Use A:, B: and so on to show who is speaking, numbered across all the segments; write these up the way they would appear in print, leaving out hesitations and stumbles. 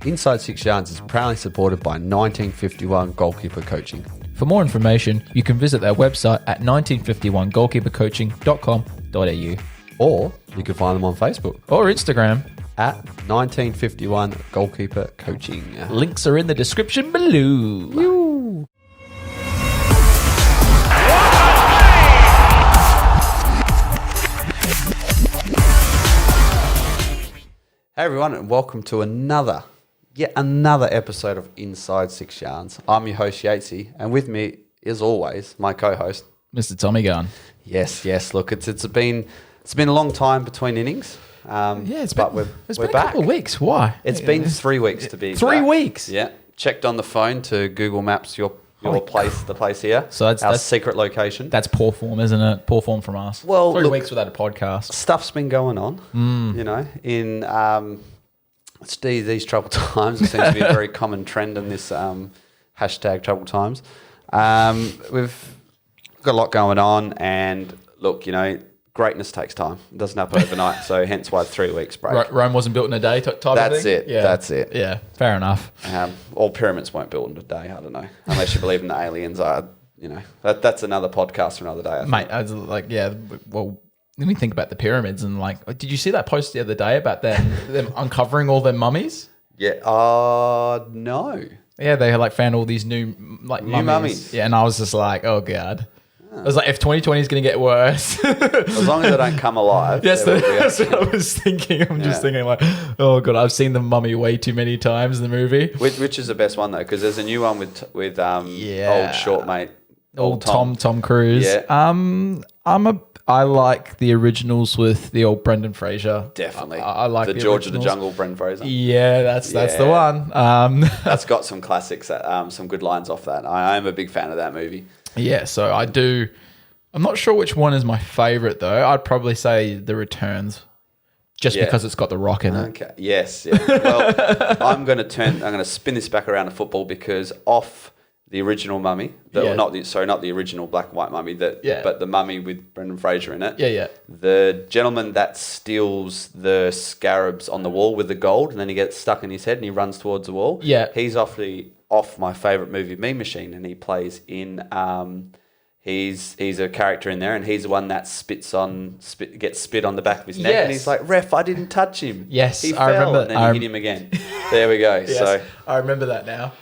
A: Inside 6 Yards is proudly supported by 1951 Goalkeeper Coaching.
B: For more information, you can visit their website at 1951goalkeepercoaching.com.au.
A: Or you can find them on Facebook
B: Or Instagram.
A: at 1951 Goalkeeper Coaching.
B: Links are in the description below.
A: Hey everyone, and welcome to yet another episode of Inside 6 Yards. I'm your host Yatesy, and with me, as always, my co-host,
B: Mr. Tommygun.
A: Yes. Look, it's been a long time between innings.
B: It's
A: but
B: been
A: we're
B: a
A: back.
B: couple of weeks. Why?
A: It's been 3 weeks to be exact.
B: 3 weeks?
A: Yeah. Checked on the phone to Google Maps your place, the place here.
B: So that's
A: our secret location.
B: That's poor form, isn't it? Poor form from us.
A: Well,
B: 3
A: look,
B: weeks without a podcast.
A: Stuff's been going on, in these troubled times. It seems to be a very common trend in this hashtag troubled times. We've got a lot going on, and look, greatness takes time. It doesn't happen overnight, so hence why 3 weeks break.
B: Rome wasn't built in a day type of thing?
A: That's it.
B: Yeah.
A: That's it.
B: Yeah, fair enough.
A: All pyramids weren't built in a day, I don't know. Unless you believe in the aliens. That's another podcast for another day, I think.
B: Mate, I was like, well, let me think about the pyramids and did you see that post the other day about them uncovering all their mummies?
A: Yeah. No.
B: Yeah, they found all these new mummies. Yeah, and I was just like, oh god. I was like, if 2020 is going to get worse.
A: As long as they don't come alive.
B: Yes, that's what I was thinking. I'm just thinking oh god, I've seen the mummy way too many times in the movie.
A: Which is the best one though? Because there's a new one with old short mate,
B: old Tom Cruise.
A: Yeah.
B: I like the originals with the old Brendan Fraser.
A: Definitely.
B: I like the
A: George
B: originals.
A: of the Jungle, Brendan Fraser.
B: Yeah, that's the one.
A: That's got some classics, some good lines off that. I am a big fan of that movie.
B: Yeah, so I do. I'm not sure which one is my favorite though. I'd probably say The Returns, just because it's got The Rock in it.
A: Okay. Yes. Yeah. Well, I'm going to spin this back around to football because off the original Mummy, not the original black and white Mummy, but the Mummy with Brendan Fraser in it.
B: Yeah.
A: The gentleman that steals the scarabs on the wall with the gold, and then he gets stuck in his head and he runs towards the wall.
B: Yeah.
A: He's off my favourite movie, Mean Machine, and he plays in. He's a character in there, and he's the one that gets spit on the back of his neck, and he's like, "Ref, I didn't touch him."
B: Yes,
A: he
B: I
A: fell,
B: remember.
A: and then he hit him again. There we go.
B: Yes,
A: so
B: I remember that now.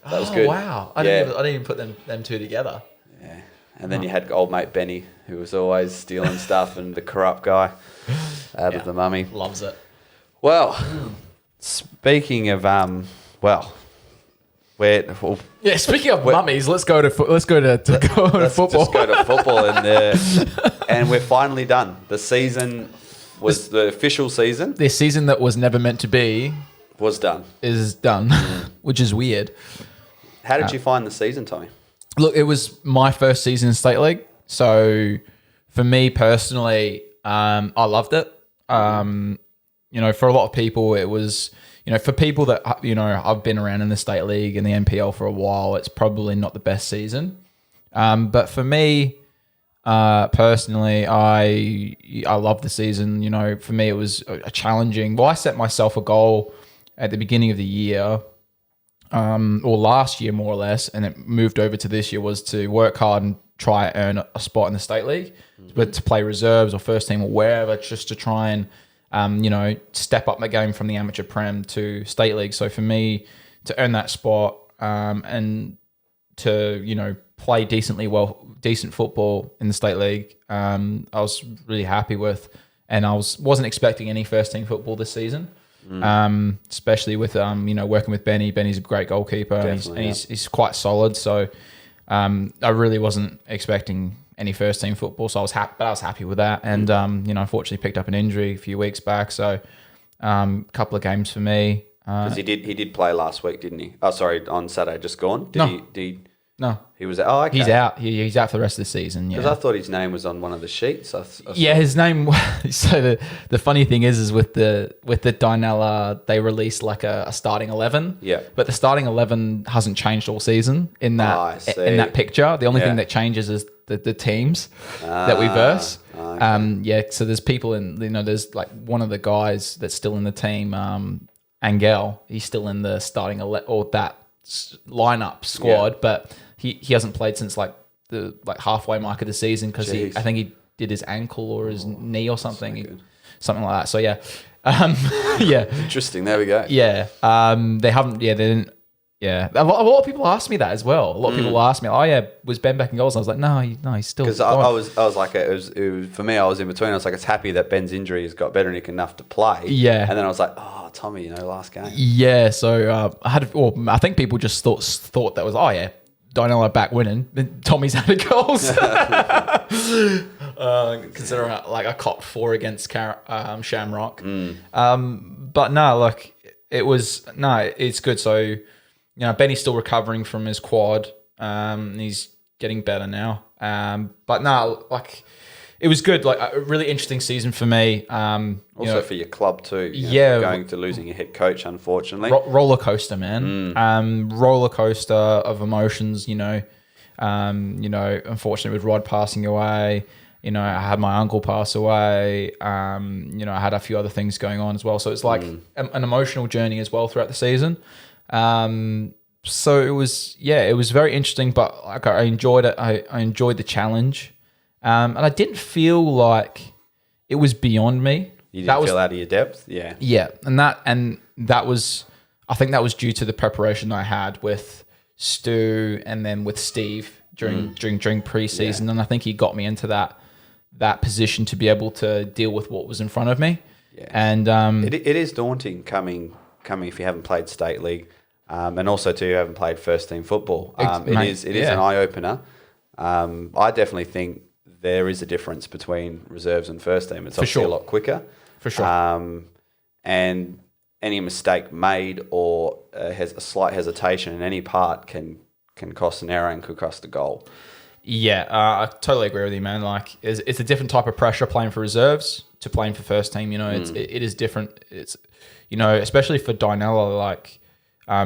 A: That was good.
B: Wow, I didn't even put them two together.
A: Yeah, and then you had old mate Benny, who was always stealing stuff, and the corrupt guy out of the Mummy.
B: Loves it.
A: Well, speaking of
B: Speaking of mummies, let's go to football.
A: Just go to football, and we're finally done. The season was the official season.
B: The season that was never meant to be
A: Was done.
B: is done, which is weird.
A: How did you find the season, Tommy?
B: Look, it was my first season in State League, so for me personally, I loved it. For a lot of people, it was. For people that, I've been around in the State League and the NPL for a while, it's probably not the best season. But for me, personally, I love the season. For me, it was a challenging. Well, I set myself a goal at the beginning of the year, or last year more or less, and it moved over to this year, was to work hard and try and earn a spot in the State League, but to play reserves or first team or wherever, just to try and step up my game from the amateur prem to State League. So for me to earn that spot and to play decent football in the State League, I was really happy with, and I wasn't expecting any first team football this season. Especially with working with Benny. Benny's a great goalkeeper, and he's quite solid. So I really wasn't expecting any first team football, so I was happy. But I was happy with that, and unfortunately picked up an injury a few weeks back, so a couple of games for me.
A: Because he did play last week, didn't he? Oh, sorry, on Saturday, just gone.
B: No.
A: He was out. Oh, okay.
B: He's out. He's out for the rest of the season.
A: Because I thought his name was on one of the sheets.
B: His name. So the funny thing is with the Dinella, they released a starting 11.
A: Yeah.
B: But the starting 11 hasn't changed all season in that picture. The only thing that changes is the teams that we verse. Okay. So there's people in. There's one of the guys that's still in the team. Angel. He's still in the starting or that lineup squad, but he hasn't played since like the halfway mark of the season because I think he did his ankle or his knee or something, something like that. So yeah, yeah.
A: Interesting. There we go.
B: Yeah, they haven't. Yeah, they didn't. Yeah, a lot of people ask me that as well. A lot of people ask me, "Oh yeah, was Ben back in goals?" And I was like, "No, he's still."
A: Because I was like, it was for me. I was in between. I was like, it's happy that Ben's injury has got better and enough to play.
B: Yeah,
A: and then I was like, oh, Tommy, last game.
B: Yeah, so I think people just thought that was, oh yeah, Dinella back winning. Then Tommy's out of goals. Considering I copped 4 against Shamrock. But no, like it's good. So Benny's still recovering from his quad. He's getting better now. But no, like it was good. Like a really interesting season for me.
A: Also for your club too. Going to losing your head coach, unfortunately.
B: Roller coaster, man. Roller coaster of emotions. Unfortunately with Rod passing away. I had my uncle pass away. I had a few other things going on as well. So it's like an emotional journey as well throughout the season. So it was very interesting, but like I enjoyed it. I enjoyed the challenge. And I didn't feel like it was beyond me.
A: You didn't feel out of your depth? Yeah.
B: Yeah. And that was, I think that was due to the preparation I had with Stu and then with Steve during pre-season. Yeah. And I think he got me into that position to be able to deal with what was in front of me.
A: Yeah.
B: And
A: it is daunting coming if you haven't played state league, and also too you haven't played first team football. It is an eye opener. I definitely think there is a difference between reserves and first team. It's obviously a lot quicker.
B: For sure.
A: And any mistake made or has a slight hesitation in any part can cost an error and could cost a goal.
B: Yeah, I totally agree with you, man. Like, it's a different type of pressure playing for reserves to playing for first team. It is different. It's, especially for Dinella, like, I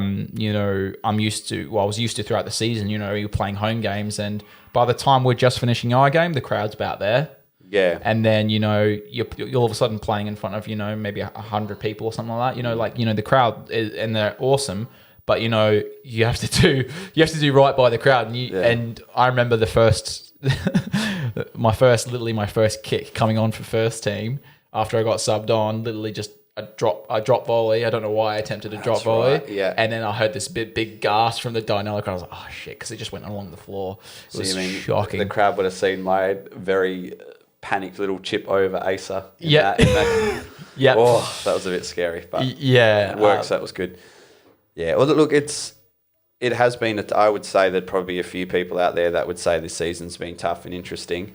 B: was used to throughout the season, you're playing home games, and by the time we're just finishing our game, the crowd's about there.
A: Yeah.
B: And then, you're all of a sudden playing in front of, maybe 100 people or something like that. The crowd and they're awesome. But you have to do right by the crowd, and I remember my first kick coming on for first team after I got subbed on. Literally just a drop volley. I don't know why I attempted a drop volley.
A: Right, yeah.
B: And then I heard this big gasp from the Dinella crowd. I was like, oh shit, because it just went along the floor. It was shocking.
A: The crowd would have seen my very panicked little chip over Asa.
B: Yeah. Yeah.
A: Oh, that was a bit scary, but it works. That was good. Yeah, well, look, it has been. I would say there'd probably be a few people out there that would say this season's been tough and interesting.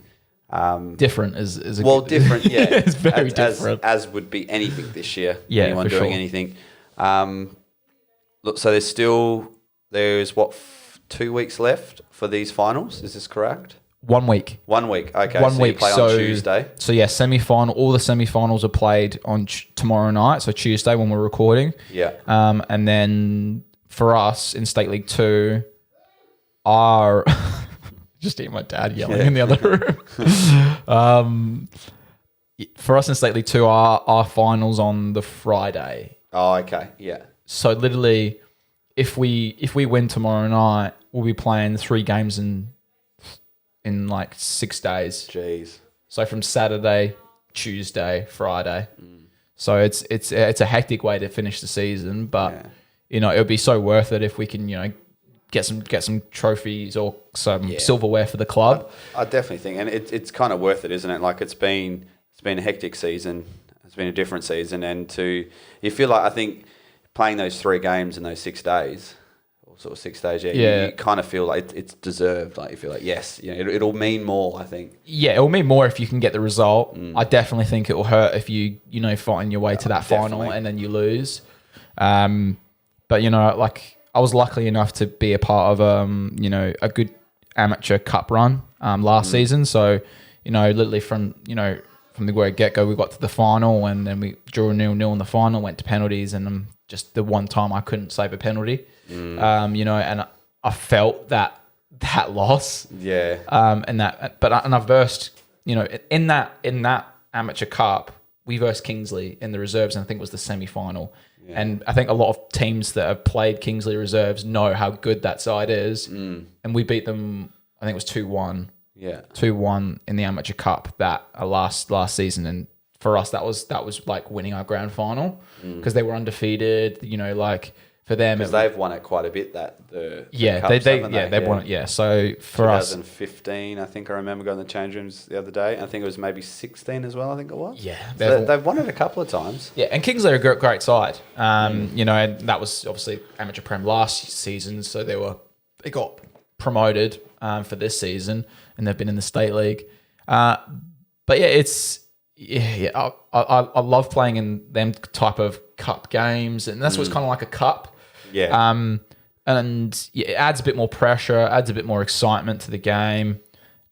B: Different is
A: different. Yeah,
B: it's very different.
A: As would be anything this year.
B: Yeah,
A: anyone doing anything. Look, so there's 2 weeks left for these finals. Is this correct?
B: 1 week.
A: 1 week. Okay.
B: 1 week.
A: You play on Tuesday.
B: So yeah, semi-final. All the semi-finals are played on tomorrow night. So Tuesday when we're recording.
A: Yeah.
B: And then for us in State League 2, our just hear my dad yelling in the other room. For us in State League 2, our finals on the Friday.
A: Oh, okay. Yeah.
B: So literally, if we win tomorrow night, we'll be playing 3 games in like 6 days.
A: Jeez.
B: So from Saturday, Tuesday, Friday. So it's a hectic way to finish the season, but it would be so worth it if we can get some trophies or some silverware for the club.
A: I definitely think, and it's kind of worth it, isn't it? Like it's been a hectic season. It's been a different season, and you feel like, I think playing those 3 games in those 6 days. Sort of 6 days, you kind of feel like it's deserved. Like you feel like, yes, it'll mean more, I think.
B: Yeah, it'll mean more if you can get the result. I definitely think it will hurt if you find your way to that final and then you lose. But like I was lucky enough to be a part of a good amateur cup run last season. So literally from the very get-go, we got to the final and then we drew 0-0 in the final, went to penalties, and just the one time I couldn't save a penalty. And I felt that loss.
A: Yeah.
B: And I versed, in that amateur cup, we versed Kingsley in the reserves, and I think it was the semi-final. And I think a lot of teams that have played Kingsley Reserves know how good that side is. And we beat them, I think it was 2-1.
A: Yeah.
B: 2-1 in the Amateur Cup that last season. And for us, that was like winning our grand final because they were undefeated, like for them.
A: Because they've won it quite a bit, they've
B: won it. Yeah. So for us,
A: 2015, I think I remember going to the change rooms the other day. I think it was maybe 16 as well. I think it was.
B: Yeah,
A: so they've won it a couple of times.
B: Yeah, and Kingsley are a great side. And that was obviously Amateur Prem last season, so they got promoted for this season, and they've been in the State League. But yeah, I love playing in them type of cup games, and that's what's kind of like a cup.
A: Yeah.
B: And it adds a bit more pressure, adds a bit more excitement to the game,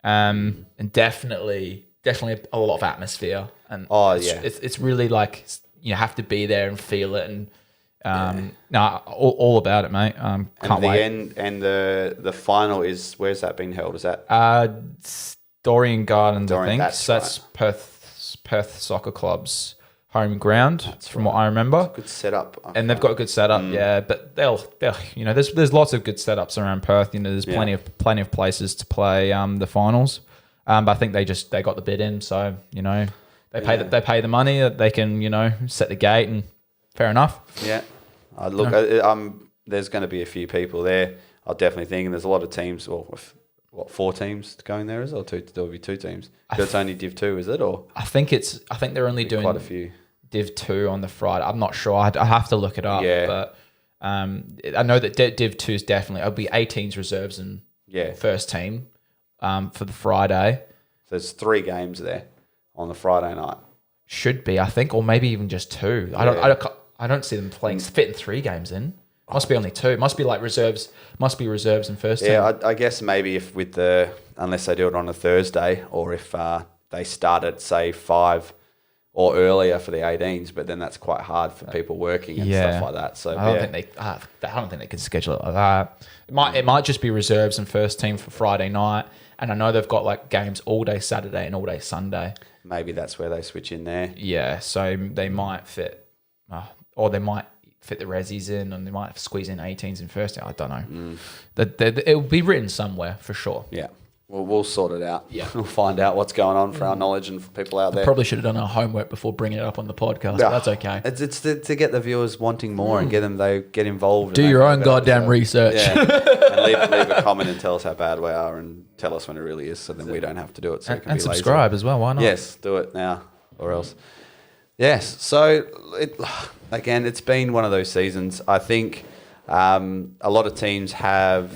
B: and definitely a lot of atmosphere. And it's really like you have to be there and feel it, and all about it, mate. Can't wait.
A: And the final where's that being held? Is that
B: Dorian Gardens, I think.
A: That's
B: so that's Perth Soccer Club's home ground, from what I remember.
A: Good setup,
B: and they've got a good setup, But they'll there's lots of good setups around Perth. There's plenty of places to play the finals. But I think they got the bid in, so they pay the money that they can set the gate, and fair enough.
A: Yeah, there's going to be a few people there. I definitely think, and there's a lot of teams. Well, 4 teams going there, is it? Or there'll be 2 teams. It's only Div 2, is it? Or
B: I think they're only doing
A: quite a few.
B: Div 2 on the Friday. I'm not sure. I have to look it up.
A: Yeah.
B: But I know that Div 2 is definitely. It'll be 18s reserves and first team for the Friday.
A: So there's 3 games there on the Friday night.
B: Should be, I think, or maybe even just 2. Yeah. I don't see them fitting 3 games in. Must be only 2. Must be like reserves. Must be reserves and first team.
A: Yeah, I guess maybe unless they do it on a Thursday, or if they start at say 5 or earlier for the 18s, but then that's quite hard for people working and stuff like that. So I don't think they can schedule it like that. It might just be reserves and first team for Friday night. And I know they've got like games all day Saturday and all day Sunday. Maybe that's where they switch in there.
B: Yeah, so they might fit, or they might fit the resis in, and they might squeeze in 18s in first. I don't know. It will be written somewhere for sure.
A: Yeah. Well, we'll sort it out.
B: Yeah.
A: We'll find out what's going on for our knowledge and for people out there.
B: Probably should have done our homework before bringing it up on the podcast, but that's okay.
A: It's to get the viewers wanting more and get involved.
B: Do your own goddamn research.
A: Yeah. And leave a comment and tell us how bad we are, and tell us when it really is, so then we don't have to do it. So we can be
B: subscribe
A: lazy.
B: As well. Why not?
A: Yes, do it now or else. Yes. So it's been one of those seasons. I think a lot of teams have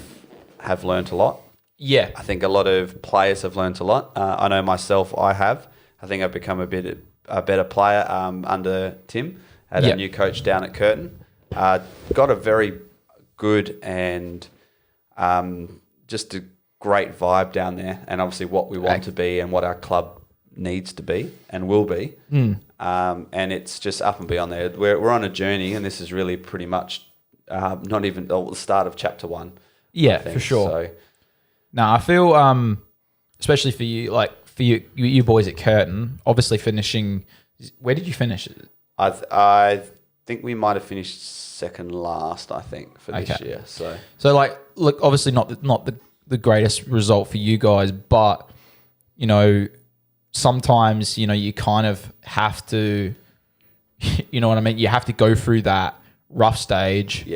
A: learnt a lot.
B: Yeah.
A: I think a lot of players have learnt a lot. I know myself, I have. I think I've become a better player under Tim, had a new coach down at Curtin. Got a very good and just a great vibe down there, and obviously what we want to be and what our club needs to be and will be. And it's just up and beyond there. We're on a journey, and this is really pretty much not even the start of chapter 1.
B: Yeah, for sure. So, no, I feel, especially for you boys at Curtin, obviously finishing. Where did you finish?
A: I think we might have finished second last. I think for this year. So
B: look, obviously not the greatest result for you guys, but sometimes you kind of have to, you know what I mean. You have to go through that rough stage,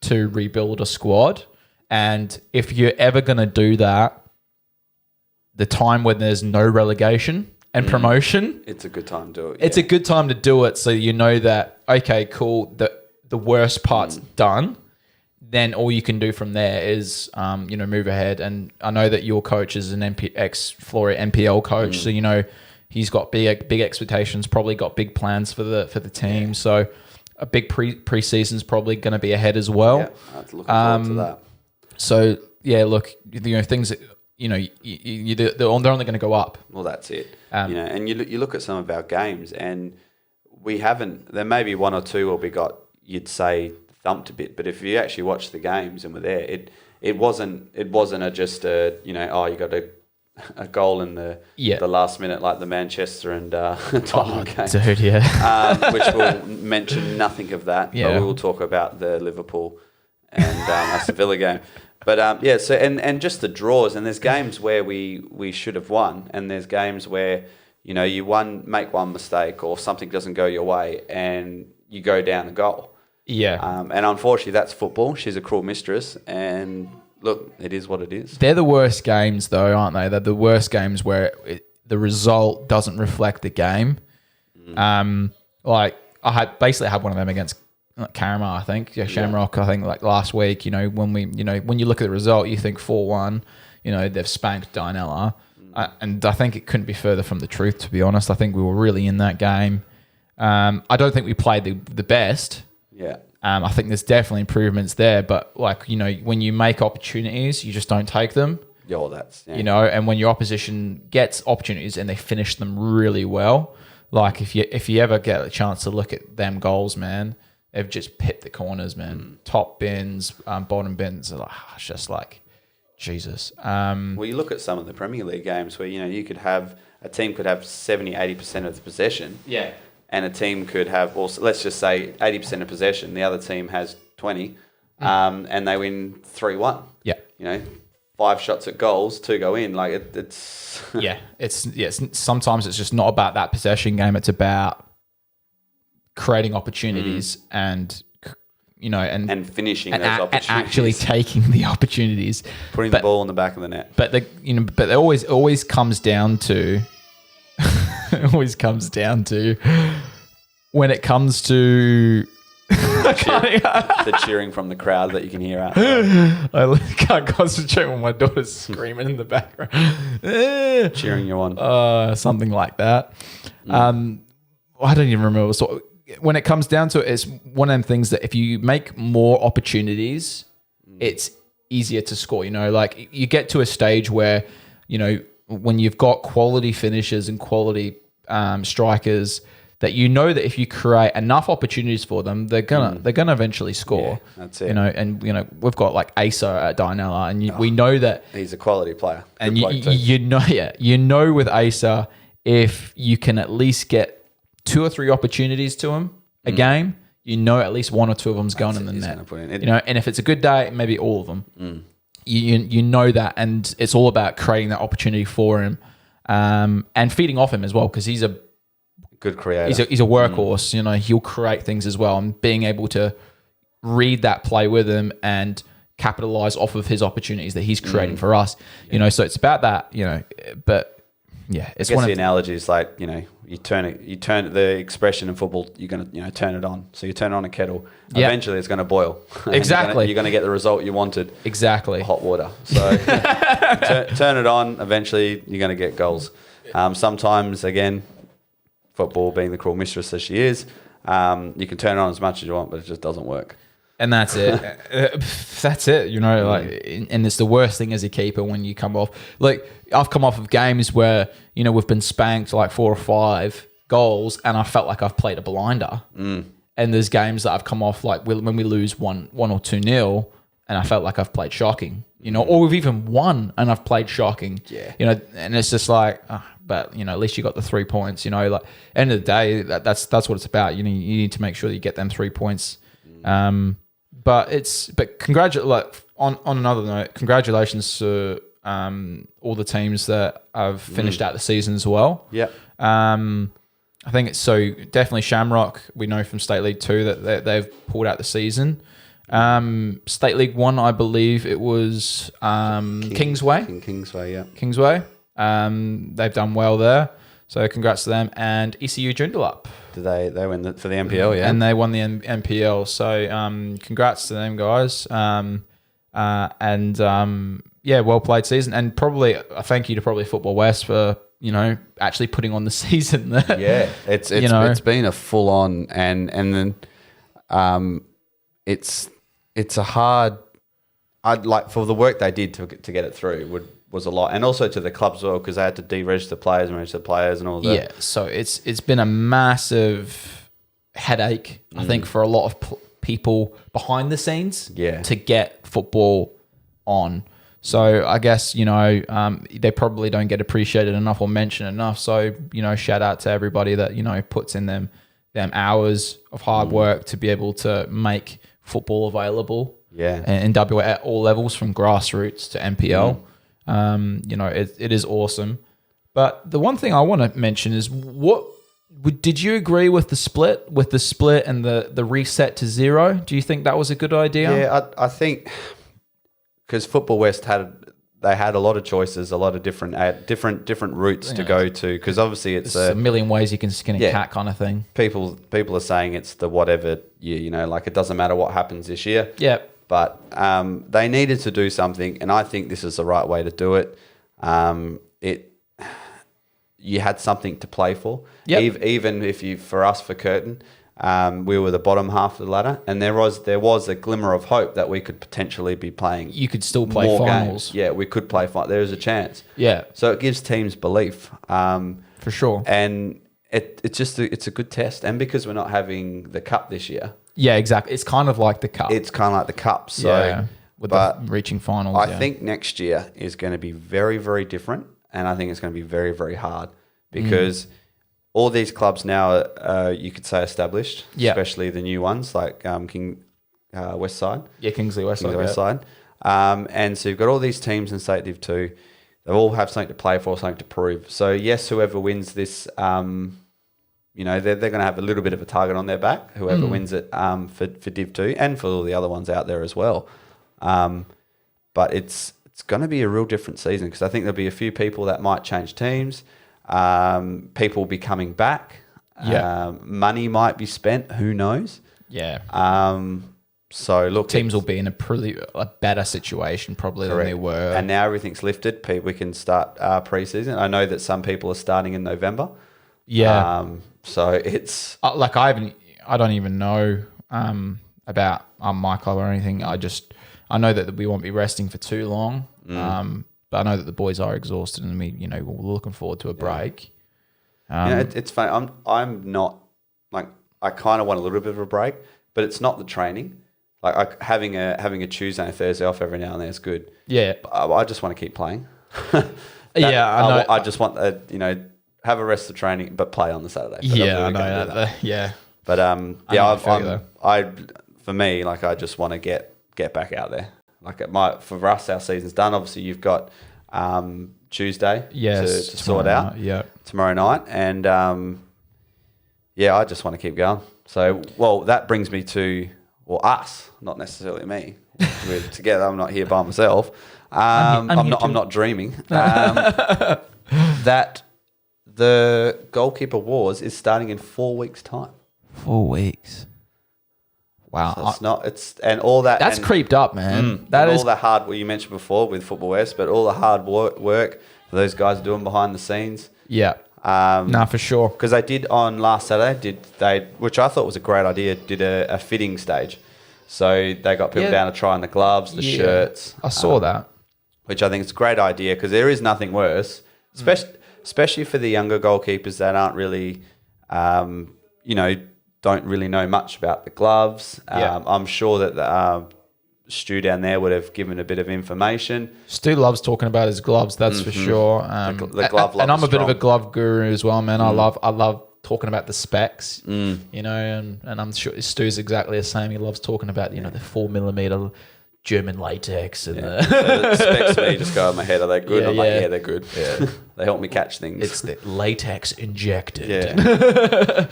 B: to rebuild a squad. And if you're ever going to do that, the time when there's no relegation and promotion,
A: it's a good time to do it.
B: It's a good time to do it, so you know that, okay, cool, the worst part's done. Then all you can do from there is, move ahead. And I know that your coach is an ex-Floria NPL coach, so he's got big expectations. Probably got big plans for the team. So a big pre-season's probably going to be ahead as well.
A: Yeah, I'm looking forward to that.
B: So yeah, look, things that they're only going to go up.
A: Well, that's it. And you look at some of our games, and we haven't. There may be 1 or 2 where we got, you'd say, thumped a bit. But if you actually watch the games and were there, it wasn't just you got to a goal in the last minute, like the Manchester and Tottenham game.
B: Dude, yeah.
A: Which we'll mention nothing of that, but we will talk about the Liverpool and Aston Villa game. But so and just the draws, and there's games where we should have won, and there's games where you make one mistake or something doesn't go your way, and you go down a goal.
B: Yeah.
A: And unfortunately, that's football. She's a cruel mistress, and look, it is what it is.
B: They're the worst games, though, aren't they? They're the worst games where the result doesn't reflect the game. Like I had one of them against Caramar, I think. Yeah, Shamrock. I think like last week. When when you look at the result, you think 4-1. They've spanked Dianella, and I think it couldn't be further from the truth. To be honest, I think we were really in that game. I don't think we played the best.
A: Yeah.
B: I think there's definitely improvements there, but when you make opportunities, you just don't take them. And when your opposition gets opportunities and they finish them really well, like if you ever get a chance to look at them goals, man, they've just pipped the corners, man. Top bins, bottom bins, it's just like Jesus.
A: Well, you look at some of the Premier League games where you could have a team could have 70-80% of the possession.
B: Yeah.
A: And a team could have, well, let's just say 80% of possession. The other team has 20, and they win 3-1.
B: Yeah.
A: 5 shots at goals, 2 go in. Like it's
B: sometimes it's just not about that possession game. It's about creating opportunities and
A: finishing those opportunities,
B: and actually taking the opportunities,
A: putting the ball in the back of the net.
B: But it always comes down to. It always comes down to when it comes to
A: the cheering from the crowd that you can hear out.
B: I can't concentrate when my daughter's screaming in the background.
A: Cheering you on.
B: Something like that. I don't even remember. So when it comes down to it, it's one of them things that if you make more opportunities, it's easier to score. Like you get to a stage where, when you've got quality finishers and quality strikers, that that if you create enough opportunities for them, they're gonna eventually score.
A: Yeah, that's it.
B: And we've got like Asa at Dianella, and we know that
A: he's a quality player.
B: And you know with Asa, if you can at least get 2 or 3 opportunities to him a game, at least 1 or 2 of them's going in the net. And if it's a good day, maybe all of them. You know that, and it's all about creating that opportunity for him, and feeding off him as well, because he's a
A: good creator.
B: He's a workhorse. He'll create things as well, and being able to read that play with him and capitalize off of his opportunities that he's creating for us. So it's about that. But yeah, it's
A: I guess the analogy is like you turn the expression in football. You're gonna turn it on. So you turn on a kettle.
B: Yep.
A: Eventually, it's gonna boil.
B: Exactly.
A: You're gonna get the result you wanted.
B: Exactly.
A: Hot water. So turn it on. Eventually, you're gonna get goals. Sometimes, again, football being the cruel mistress that she is, you can turn it on as much as you want, but it just doesn't work.
B: And that's it. That's it. And it's the worst thing as a keeper when you come off. Like I've come off of games where we've been spanked like 4 or 5 goals, and I felt like I've played a blinder. And there's games that I've come off like when we lose 1 or 2-0, and I felt like I've played shocking. Or we've even won and I've played shocking.
A: Yeah.
B: And it's just like, but at least you got the 3 points. Like end of the day, that's what it's about. You need to make sure that you get them 3 points. But congratulations. On another note, congratulations to all the teams that have finished out the season as well.
A: Yeah.
B: I think it's so definitely Shamrock. We know from State League 2 that they've pulled out the season. State League 1, I believe it was Kingsway.
A: Kingsway, yeah.
B: Kingsway. They've done well there. So congrats to them. And ECU Joondalup.
A: Did they win for the NPL, yeah?
B: And they won the NPL. So congrats to them, guys. Well played season. And probably a thank you to probably Football West for, actually putting on the season there.
A: Yeah, it's been a full on and then it's a hard. I'd like for the work they did to get it through was a lot, and also to the club as well, because they had to deregister players and register players and all that.
B: Yeah, so it's been a massive headache, I think, for a lot of people behind the scenes.
A: Yeah.
B: To get football on. So I guess, they probably don't get appreciated enough or mentioned enough. So, shout out to everybody that, puts in them hours of hard work to be able to make football available.
A: Yeah.
B: In WA at all levels, from grassroots to NPL. It is awesome. But the one thing I want to mention is did you agree with the split and the reset to 0? Do you think that was a good idea?
A: Yeah, I think because Football West had a lot of choices, a lot of different routes to go to. Because obviously it's
B: a million ways you can skin a cat kind of thing.
A: People are saying it's the whatever year, like it doesn't matter what happens this year.
B: Yeah.
A: But they needed to do something, and I think this is the right way to do it. You had something to play for.
B: Yep.
A: Even if for Curtin, we were the bottom half of the ladder, and there was a glimmer of hope that we could potentially be playing.
B: You could still play
A: more
B: finals.
A: Games. Yeah, we could play finals. There is a chance.
B: Yeah.
A: So it gives teams belief.
B: For sure.
A: And it's a good test. And because we're not having the cup this year.
B: Yeah, exactly. It's kind of like the cup.
A: So,
B: with the reaching finals.
A: I think next year is going to be very, very different, and I think it's going to be very, very hard because all these clubs now are, you could say, established, especially the new ones like West Side.
B: Yeah, Kingsley West
A: Side. And so you've got all these teams in State Div 2. They all have something to play for, something to prove. So yes, whoever wins this, they're going to have a little bit of a target on their back, whoever wins it for Div 2 and for all the other ones out there as well. But it's going to be a real different season because I think there'll be a few people that might change teams. People will be coming back. Money might be spent. Who knows?
B: Yeah.
A: So look,
B: teams will be in a better situation probably than they were.
A: And now everything's lifted. We can start pre-season. I know that some people are starting in November.
B: Yeah.
A: So it's
B: I don't even know about my club or anything. I know that we won't be resting for too long. But I know that the boys are exhausted and we're looking forward to a break.
A: It's funny. I'm not like, I kind of want a little bit of a break, but it's not the training. Like having a Tuesday and a Thursday off every now and then is good.
B: Yeah.
A: I just want to keep playing.
B: I know.
A: I just want have a rest of training, but play on the Saturday.
B: I know that. Yeah.
A: But for me, like I just want to get back out there. Like for us, our season's done. Obviously, you've got Tuesday to sort out.
B: Yeah.
A: Tomorrow night, and I just want to keep going. So, that brings me to us, not necessarily me. We're together. I'm not here by myself. I'm not dreaming. That the Goalkeeper Wars is starting in 4 weeks' time.
B: 4 weeks. Wow.
A: So and all that.
B: That's creeped up, man. That is
A: all the hard work you mentioned before with Football West, but all the hard work those guys are doing behind the scenes.
B: Yeah. For sure.
A: Because they did on last Saturday, which I thought was a great idea, did a fitting stage. So they got people down to try on the gloves, the shirts.
B: I saw that.
A: Which I think is a great idea because there is nothing worse, especially for the younger goalkeepers that aren't really, don't really know much about the gloves. I'm sure that Stu down there would have given a bit of information.
B: Stu loves talking about his gloves, that's for sure.
A: The glove love
B: and I'm a bit of a
A: strong.
B: glove guru as well, man. I love talking about the specs, and I'm sure Stu's exactly the same. He loves talking about the 4mm German latex and
A: the specs for me just go in my head. Are they good? I'm like, yeah, they're good.
B: Yeah.
A: They help me catch things.
B: It's the latex injected.
A: Yeah.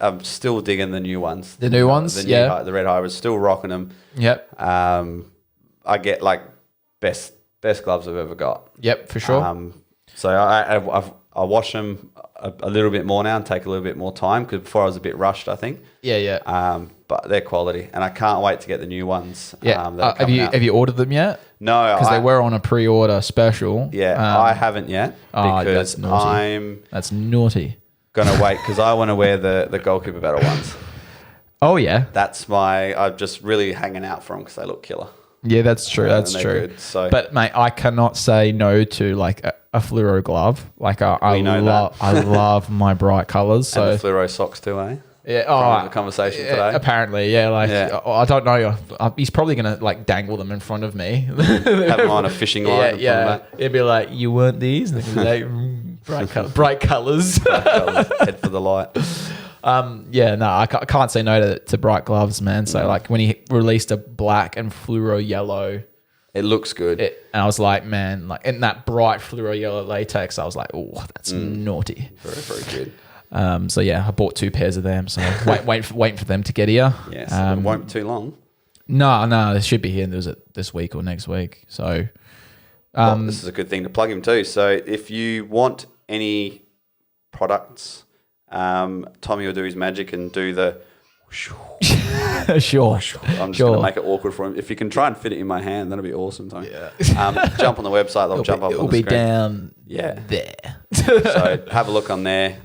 A: I'm still digging the new ones.
B: The new ones?
A: The Red Hybrids, still rocking them.
B: Yep.
A: I get like best gloves I've ever got.
B: Yep, for sure.
A: So I wash them a little bit more now and take a little bit more time because before I was a bit rushed, I think.
B: Yeah.
A: But they're quality, and I can't wait to get the new ones.
B: Yeah. Have you ordered them yet?
A: No,
B: because they were on a pre-order special.
A: Yeah, I haven't yet because
B: that's naughty.
A: Gonna wait because I want to wear the Goalkeeper Battle ones.
B: Oh yeah,
A: I'm just really hanging out for them because they look killer.
B: Yeah, that's true. That's true.
A: Good, so.
B: But mate, I cannot say no to like a fluoro glove. Like I love my bright colours. So
A: and the fluoro socks too, eh? from the conversation today.
B: Apparently, yeah. Like, I don't know. He's probably going to like dangle them in front of me.
A: Have them on a fishing line.
B: Yeah. It'd be like, you want these? And they'd be like, bright colours.
A: Head for the light.
B: I can't say no to bright gloves, man. So like when he released a black and fluoro yellow,
A: it looks good.
B: And I was like, man, like in that bright fluoro yellow latex, I was like, oh, that's naughty.
A: Very, very good.
B: I bought 2 pairs of them. So waiting for them to get here.
A: Yes, it won't be too long.
B: No, they should be here. There's this week or next week. So,
A: this is a good thing to plug him too. So if you want any products, Tommy will do his magic and do the.
B: Sure.
A: I'm just going to make it awkward for him. If you can try and fit it in my hand, that'll be awesome, Tommy. Yeah. Jump on the website. They'll jump up on the screen.
B: It'll be down
A: there. So have a look on there.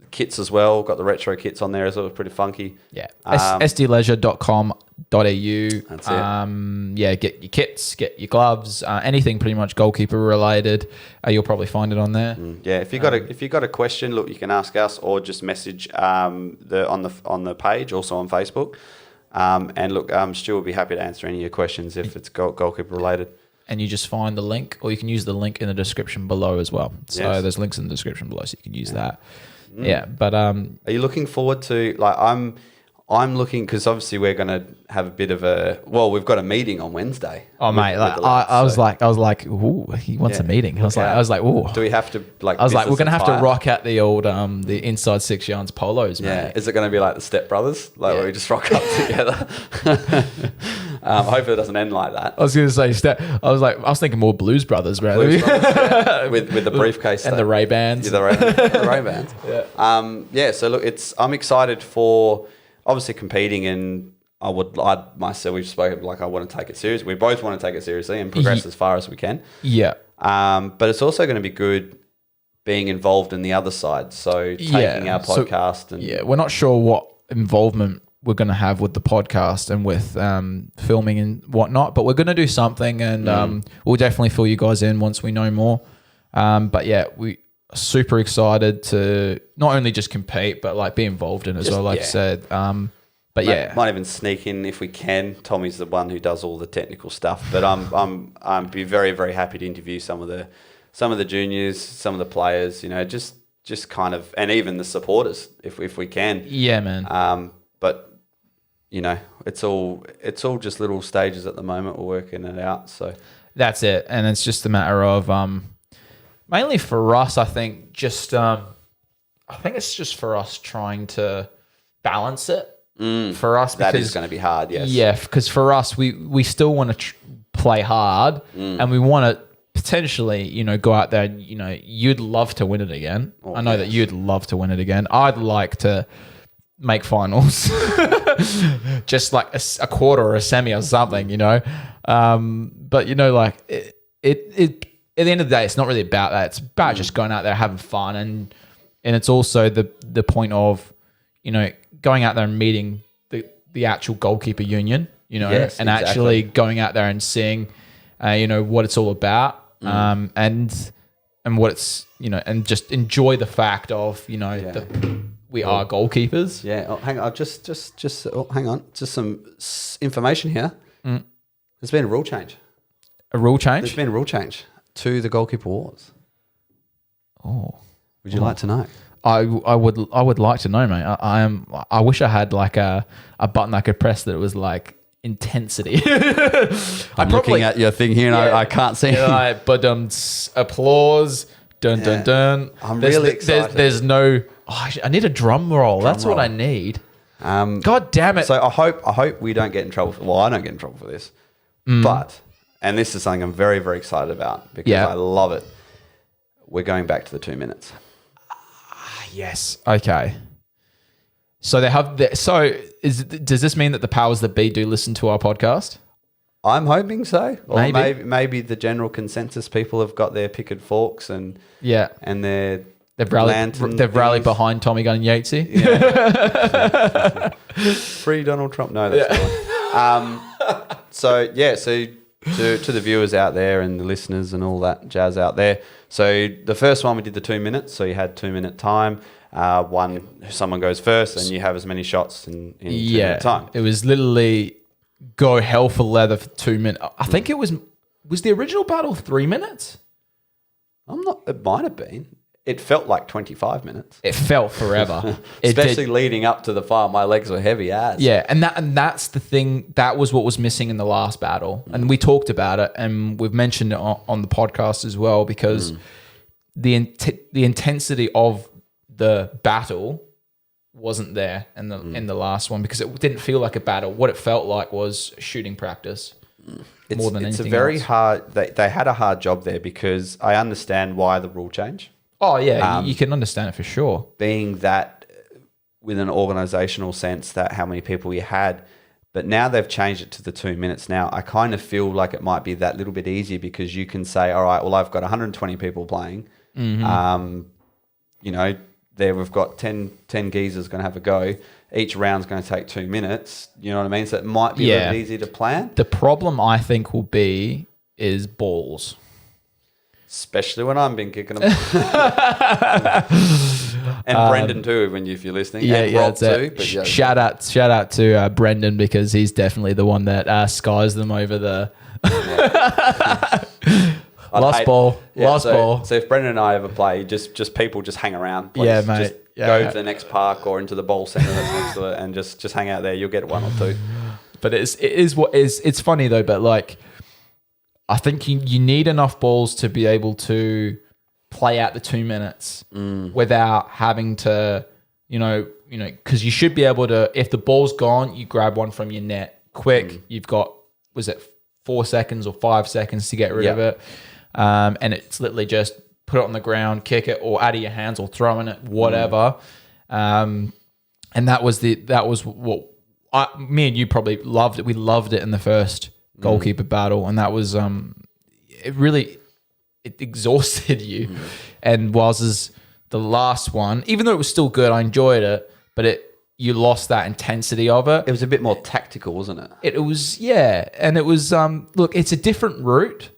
A: Kits as well. Got the retro kits on there as well. Pretty funky.
B: Yeah. sdleisure.com.au.
A: That's it.
B: Get your kits, get your gloves, anything pretty much goalkeeper related. You'll probably find it on there.
A: Yeah. If you got a question, look, you can ask us or just message on the page, also on Facebook. And look, Stu will be happy to answer any of your questions if it's goalkeeper related.
B: And you just find the link, or you can use the link in the description below as well. So there's links in the description below, so you can use that. Yeah, but
A: are you looking forward to like I'm looking because obviously we're going to have a bit of we've got a meeting on Wednesday.
B: Oh mate, like I was like, ooh, he wants a meeting. I was like, ooh.
A: Do we have to like?
B: I was like, we're going to have to rock out the old the Inside 6 Yards polos, mate.
A: Yeah, is it going to be like the Step Brothers, like where we just rock up together? Hopefully it doesn't end like that.
B: I was going to say I was thinking more Blues Brothers, bro.
A: With the briefcase
B: and the Ray Bans.
A: Yeah, the Ray Bans. So look, I'm excited for obviously competing, and we've spoken like I want to take it seriously. We both want to take it seriously and progress as far as we can.
B: Yeah.
A: But it's also going to be good being involved in the other side. So taking our podcast
B: we're not sure what involvement we're going to have with the podcast and with filming and whatnot, but we're going to do something, and we'll definitely fill you guys in once we know more. But yeah, we are super excited to not only just compete, but like be involved in it as well, like I said. Might
A: even sneak in if we can. Tommy's the one who does all the technical stuff, but I'm be very, very happy to interview some of the juniors, some of the players, just kind of, and even the supporters if we can.
B: Yeah, man.
A: But it's all just little stages at the moment. We're working it out. So
B: that's it, and it's just a matter of mainly for us. I think it's just for us trying to balance it. For us, because
A: that is going to be hard. Yes.
B: Yeah, because for us, we still want to play hard, and we want to potentially, go out there. And, you'd love to win it again. I know that you'd love to win it again. I'd like to make finals, just like a quarter or a semi or something, But like it at the end of the day, it's not really about that. It's about just going out there having fun, and it's also the point of going out there and meeting the actual goalkeeper union, and actually going out there and seeing, what it's all about, and what it's, and just enjoy the fact of, we are goalkeepers.
A: Yeah. Oh, hang on. Hang on. Just some information here. There's been a rule change.
B: A rule change?
A: There's been a rule change to the goalkeeper wars.
B: Oh.
A: Would you like to know?
B: I would like to know, mate. I wish I had like a button I could press that was like intensity.
A: I'm looking at your thing here and I can't see.
B: Applause. Dun dun dun.
A: I'm really excited.
B: There's no. I need a drum roll. That's what I need. God damn it!
A: So I hope we don't get in trouble. Well, I don't get in trouble for this, but this is something I'm very, very excited about because I love it. We're going back to the 2 minutes.
B: Yes. Okay. So they have. Does this mean that the powers that be do listen to our podcast?
A: I'm hoping so. Or maybe the general consensus people have got their picket forks and they've
B: rallied behind Tommy Gun and Yatesy.
A: Yeah. Free Donald Trump. No, that's not. So to the viewers out there and the listeners and all that jazz out there. So the first one we did the 2 minutes. So you had 2 minute time. someone goes first, and you have as many shots in 2 minute time.
B: It was literally go hell for leather for 2 minutes. I think it was the original battle 3 minutes?
A: It might have been. It felt like 25 minutes.
B: It felt forever.
A: Especially leading up to the final. My legs were heavy as.
B: Yeah, and that's the thing. That was what was missing in the last battle. And we talked about it, and we've mentioned it on the podcast as well, because the intensity of the battle wasn't there in the last one, because it didn't feel like a battle. What it felt like was shooting practice. More than anything else. It's a very
A: hard... They had a hard job there, because I understand why the rule change.
B: Oh, yeah, you can understand it for sure.
A: Being that with an organisational sense, that how many people you had. But now they've changed it to the 2 minutes now. I kind of feel like it might be that little bit easier, because you can say, all right, well, I've got 120 people playing. You know, there we've got 10 geezers going to have a go. Each round's going to take 2 minutes. You know what I mean? So it might be a little bit easier to plan.
B: The problem I think will be is balls.
A: Especially when I've been kicking them. And Brendan too, if you're listening.
B: Yeah,
A: and
B: yeah,
A: Rob too. But yeah.
B: Shout out to Brendan, because he's definitely the one that skies them over the lost ball.
A: So if Brendan and I ever play, just people just hang around. Please.
B: Yeah, mate.
A: Just go to the next park or into the ball centre that's next to it, and just hang out there. You'll get one or two.
B: But it's funny though. But like, I think you need enough balls to be able to play out the 2 minutes without having to, because you should be able to, if the ball's gone, you grab one from your net quick. You've got, was it 4 seconds or 5 seconds to get rid of it? And it's literally just put it on the ground, kick it, or out of your hands, or throwing it, whatever. And that was what me and you probably loved it. We loved it in the first goalkeeper battle, and that was it exhausted you. And whilst the last one, even though it was still good, I enjoyed it, but you lost that intensity of it.
A: It was a bit more tactical, wasn't it?
B: It was, yeah. And it was look, it's a different route,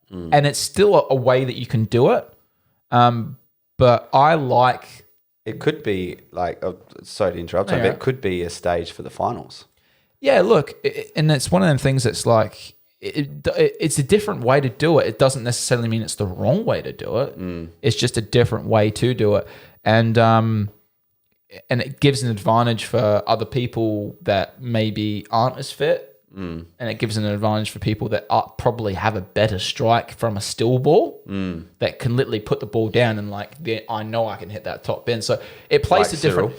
B: and it's still a way that you can do it. But I like,
A: it could be like, sorry to interrupt, but it could be a stage for the finals.
B: Yeah, look, and it's one of them things that's like, it's a different way to do it. It doesn't necessarily mean it's the wrong way to do it. It's just a different way to do it. And it gives an advantage for other people that maybe aren't as fit. And it gives an advantage for people that probably have a better strike from a still ball that can literally put the ball down and I know I can hit that top bin. So it plays
A: like
B: a different...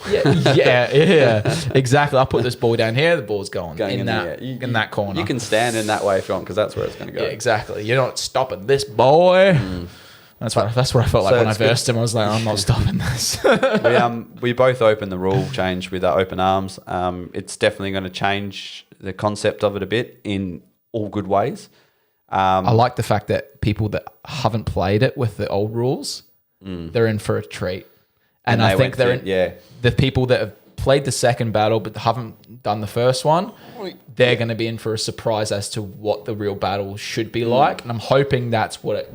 B: Yeah, exactly. I put this ball down here, the ball's going in that corner.
A: You can stand in that way if you want, because that's where it's going to go.
B: Yeah, exactly. You're not stopping this, boy. That's what I felt like when I versed him. I was like, I'm not stopping this.
A: We both opened the rule change with our open arms. It's definitely going to change the concept of it a bit in all good ways.
B: I like the fact that people that haven't played it with the old rules, they're in for a treat. And I think the people that have played the second battle but haven't done the first one, they're going to be in for a surprise as to what the real battle should be like. And I'm hoping that's what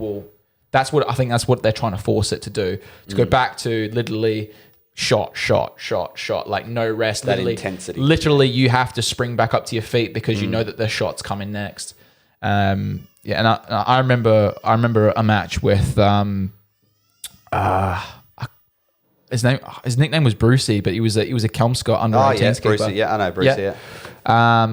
B: they're trying to force it to do. To go back to literally shot, like no rest.
A: That intensity.
B: Literally, you have to spring back up to your feet because you know that the shot's coming next. And I remember a match with his nickname was Brucey, but he was a Kelmscott under 18s keeper.
A: Brucey. Yeah, I know Brucey. Yeah.
B: I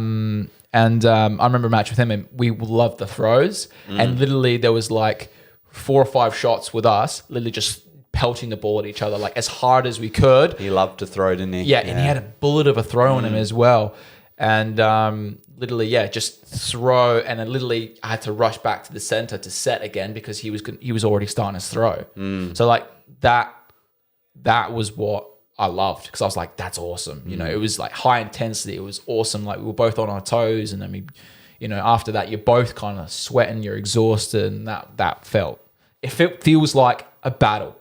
B: remember a match with him, and we loved the throws. And literally, there was like 4 or 5 shots with us, literally just pelting the ball at each other like as hard as we could.
A: He loved to throw, didn't he?
B: Yeah, and he had a bullet of a throw in him as well. And literally, just throw. And then literally, I had to rush back to the center to set again because he was already starting his throw. So like that was what I loved, because I was like, that's awesome. It was like high intensity. It was awesome. Like we were both on our toes, and then we, after that, you're both kind of sweating, you're exhausted, and that felt. It feels like a battle.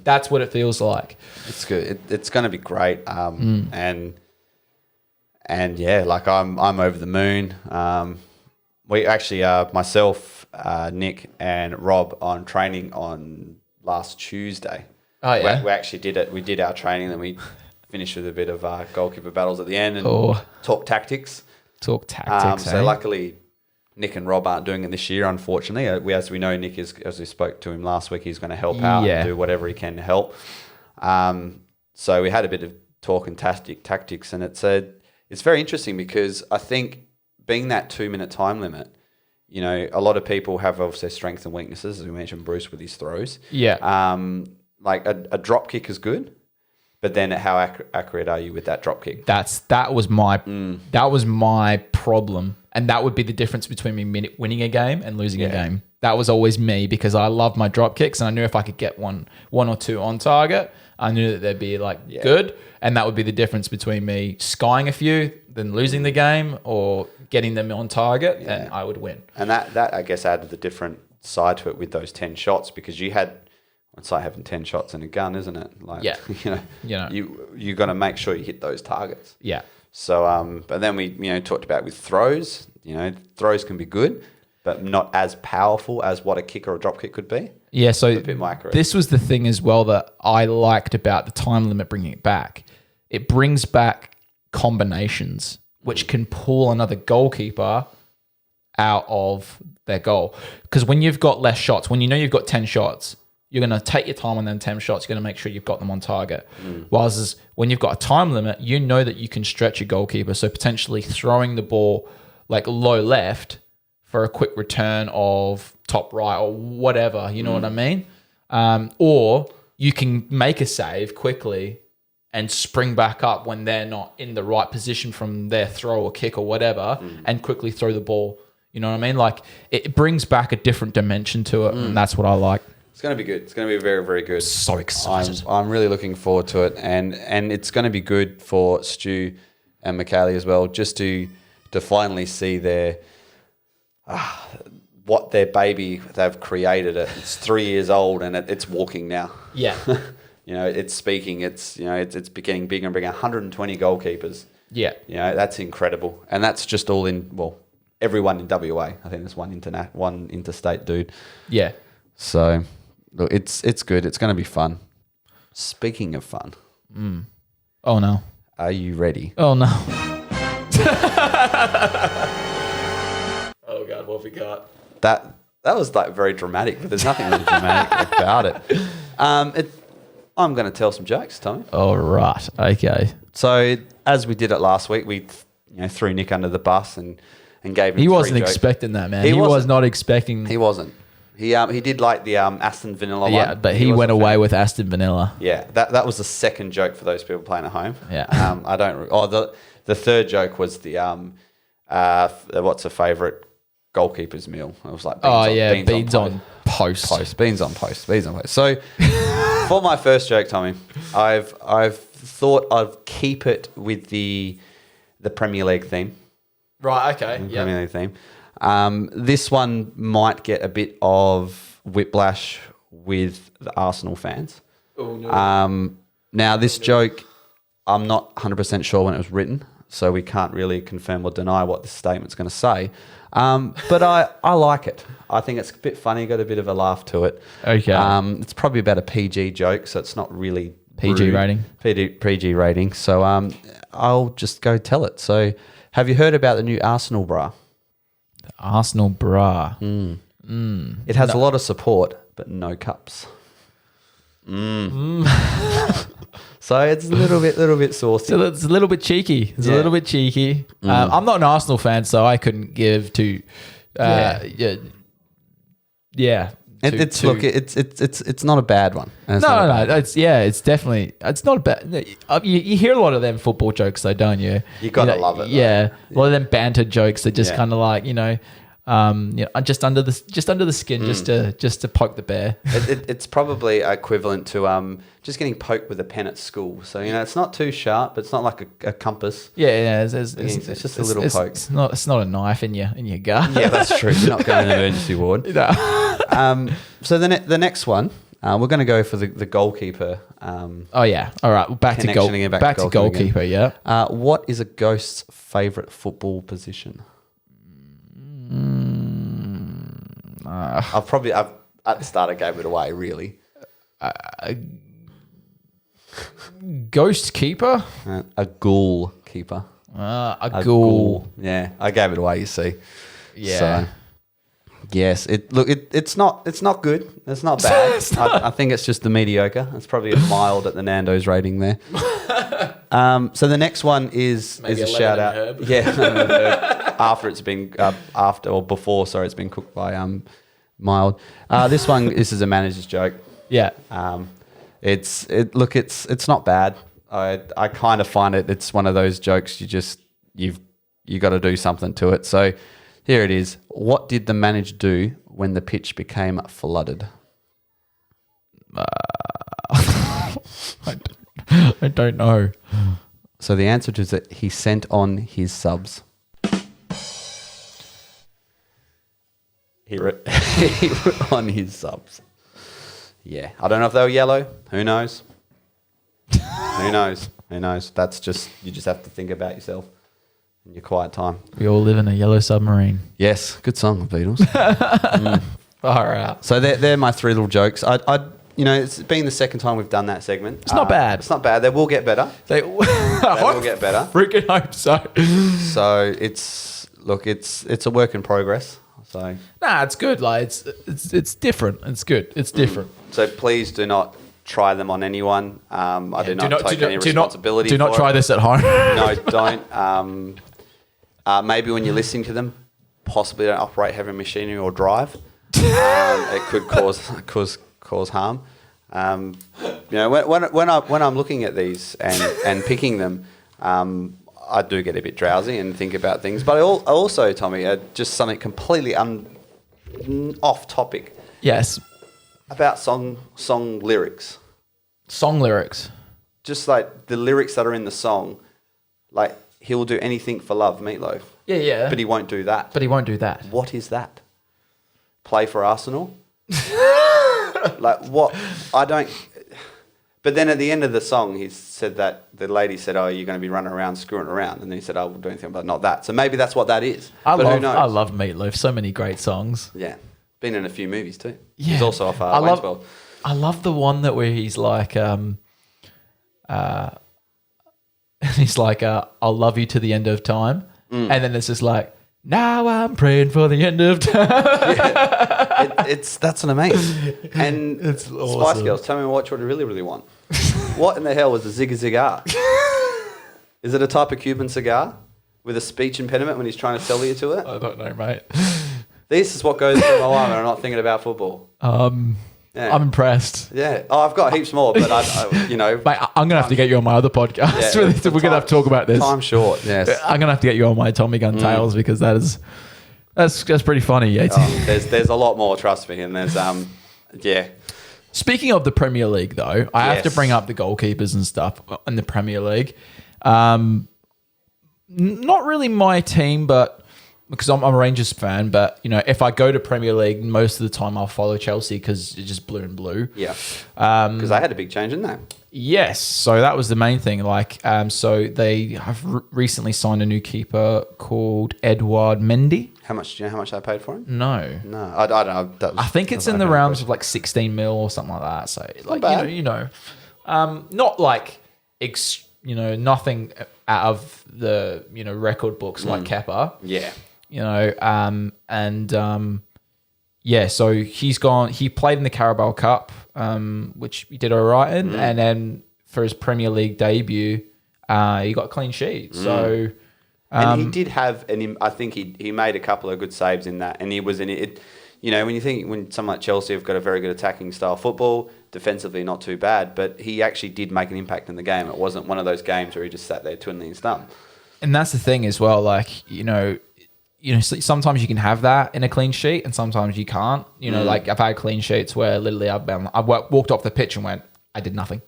B: That's what it feels like.
A: It's good. It's going to be great. And yeah, like I'm over the moon. We actually, myself, Nick, and Rob on training on last Tuesday.
B: Oh, yeah.
A: We actually did it. We did our training, and we finished with a bit of goalkeeper battles at the end and talk tactics.
B: Talk tactics.
A: So luckily, Nick and Rob aren't doing it this year, unfortunately. As we know, Nick is, as we spoke to him last week, he's going to help out and do whatever he can to help. So we had a bit of talk and tactics, and it's very interesting because I think being that 2-minute time limit, you know, a lot of people have obviously strengths and weaknesses, as we mentioned, Bruce with his throws.
B: Yeah.
A: Like a drop kick is good, but then how accurate are you with that drop kick?
B: That was my problem, and that would be the difference between me winning a game and losing a game. That was always me because I loved my drop kicks, and I knew if I could get one or two on target, I knew that they'd be good, and that would be the difference between me skying a few, then losing the game, or getting them on target, and I would win.
A: And that I guess added the different side to it with those 10 shots, because you had. It's like having 10 shots in a gun, isn't it? Like, you got to make sure you hit those targets.
B: Yeah.
A: So, but then we, talked about with throws. Throws can be good, but not as powerful as what a kick or a drop kick could be.
B: Yeah. So
A: a bit more accurate.
B: This was the thing as well that I liked about the time limit bringing it back. It brings back combinations, which can pull another goalkeeper out of their goal. Because when you've got less shots, when you know you've got 10 shots, you're going to take your time on them 10 shots. You're going to make sure you've got them on target. Whereas when you've got a time limit, you know that you can stretch your goalkeeper. So potentially throwing the ball like low left for a quick return of top right or whatever, you know what I mean? Or you can make a save quickly and spring back up when they're not in the right position from their throw or kick or whatever and quickly throw the ball. You know what I mean? Like it brings back a different dimension to it, and that's what I like.
A: It's going to be good. It's going to be very, very good.
B: So excited.
A: I'm really looking forward to it. And it's going to be good for Stu and Michaeli as well, just to finally see their what their baby they've created. It's 3 years old and it's walking now.
B: Yeah.
A: It's speaking. It's getting bigger and bigger. 120 goalkeepers.
B: Yeah.
A: That's incredible. And that's just all in, everyone in WA. I think there's one interstate dude. Yeah. So... Look, it's good. It's going to be fun. Speaking of fun.
B: Oh, no.
A: Are you ready?
B: Oh, no. Oh, God, what have we got?
A: That was like very dramatic, but there's nothing really dramatic about it. I'm going to tell some jokes, Tommy.
B: All right. Okay.
A: So as we did it last week, we threw Nick under the bus and gave him
B: He wasn't
A: three jokes.
B: expecting that, man. He was not expecting...
A: He wasn't. He did like the Aston Vanilla one.
B: Yeah, but he went away with Aston Vanilla.
A: Yeah, that was the second joke for those people playing at home.
B: Yeah.
A: I don't... the third joke was the... what's a favourite goalkeeper's meal? It was like
B: beans on post.
A: Beans on post. So for my first joke, Tommy, I've thought I'd keep it with the Premier League theme.
B: Right, okay.
A: Yeah. Premier League theme. This one might get a bit of whiplash with the Arsenal fans.
B: Oh, no.
A: Now, this joke, I'm not 100% sure when it was written, so we can't really confirm or deny what this statement's going to say. But I like it. I think it's a bit funny, got a bit of a laugh to it.
B: Okay.
A: It's probably about a PG joke, so it's not really...
B: PG rating?
A: PG rating. So I'll just go tell it. So have you heard about the new Arsenal bra?
B: Arsenal bra.
A: It has a lot of support, but no cups. So it's a little bit saucy.
B: So it's a little bit cheeky. It's a little bit cheeky. I'm not an Arsenal fan, so I couldn't give to.
A: It's not a bad one.
B: No. It's definitely not a bad. You hear a lot of them football jokes, though, don't you?
A: You gotta love it.
B: Yeah, a lot of them banter jokes. They're just kind of like just under the skin, just to poke the bear.
A: It's probably equivalent to just getting poked with a pen at school. So it's not too sharp, but it's not like a compass.
B: Yeah. It's
A: just a little poke.
B: It's not a knife in your gut.
A: Yeah, that's true. You're not going to an emergency ward.
B: No.
A: So the next one, we're going to go for the goalkeeper.
B: Oh yeah. All right. Back to goalkeeper.
A: Again.
B: Yeah.
A: What is a ghost's favourite football position? I've at the start I gave it away, really.
B: Ghost keeper?
A: A ghoul keeper.
B: A ghoul.
A: Yeah, I gave it away. You see.
B: Yeah.
A: So, yes. It's not good. It's not bad. I think it's just the mediocre. It's probably a mild at the Nando's rating there. So the next one is a shout out.
B: Herb.
A: Yeah. After it's been before. Sorry, it's been cooked by mild. This is a manager's joke.
B: Yeah.
A: It's not bad. I kind of find it's one of those jokes you got to do something to it. So here it is. What did the manager do when the pitch became flooded?
B: I don't know.
A: So the answer is that he sent on his subs. He wrote on his subs. Yeah. I don't know if they were yellow. Who knows? Who knows? That's just, you just have to think about yourself in your quiet time.
B: We all live in a yellow submarine.
A: Yes. Good song, the Beatles.
B: Far out.
A: So they're my three little jokes. It's been the second time we've done that segment.
B: It's not bad.
A: It's not bad. They will get better.
B: They
A: will get better.
B: Freaking hope so.
A: So it's a work in progress. So
B: it's good. Like it's different. It's good. It's different.
A: So please do not try them on anyone. I do not take any responsibility.
B: Do not try this at home.
A: No, don't. Maybe when you're listening to them, possibly don't operate heavy machinery or drive. It could cause harm. When I'm looking at these and picking them, I do get a bit drowsy and think about things. But I also, Tommy, just something completely off topic.
B: Yes.
A: About song lyrics.
B: Song lyrics.
A: Just like the lyrics that are in the song, like he'll do anything for love, Meatloaf.
B: Yeah.
A: But he won't do that. What is that? Play for Arsenal? Like what? I don't... But then at the end of the song, he said that the lady said, "Oh, you're going to be running around, screwing around." And then he said, "I will do anything, but not that." So maybe that's what that is. Who knows?
B: I love Meatloaf. So many great songs.
A: Yeah. Been in a few movies too.
B: Yeah.
A: He's also off Wayne's World.
B: I love the one that where he's like, he's like, "I'll love you to the end of time." And then it's just like, "Now I'm praying for the end of time."
A: Yeah. That's an amazing. And
B: It's awesome.
A: Spice Girls, tell me what you really, really want. What in the hell was a Zigga Cigar? Is it a type of Cuban cigar with a speech impediment when he's trying to sell you to it?
B: I don't know, mate.
A: This is what goes through my mind when I'm not thinking about football.
B: Yeah. I'm impressed.
A: Yeah. Oh, I've got heaps more, but
B: Mate, I'm gonna have to get you on my other podcast.
A: Yeah,
B: We're gonna have to talk about this.
A: Time short. Yes.
B: I'm gonna have to get you on my Tommy Gun Tales because that's pretty funny. Yeah.
A: There's a lot more. Trust me. And there's yeah.
B: Speaking of the Premier League, though, I have to bring up the goalkeepers and stuff in the Premier League. Not really my team, but because I'm a Rangers fan. But if I go to Premier League, most of the time I'll follow Chelsea because it's just blue and blue.
A: Yeah. Because they had a big change, didn't they?
B: Yes, so that was the main thing. So they have recently signed a new keeper called Edouard Mendy.
A: Do you know how much they paid for him?
B: No,
A: I don't know.
B: I think it's in the realms of like 16 mil or something like that. So not like nothing out of the record books like Kepa.
A: Yeah.
B: So he's gone. He played in the Carabao Cup, which he did all right in, and then for his Premier League debut, he got a clean sheet. So,
A: and he did have I think he made a couple of good saves in that, and he was in it. When someone like Chelsea have got a very good attacking style football, defensively not too bad, but he actually did make an impact in the game. It wasn't one of those games where he just sat there twiddling his thumb. And
B: that's the thing as well. Sometimes you can have that in a clean sheet and sometimes you can't. Like I've had clean sheets where literally I walked off the pitch and went, I did nothing.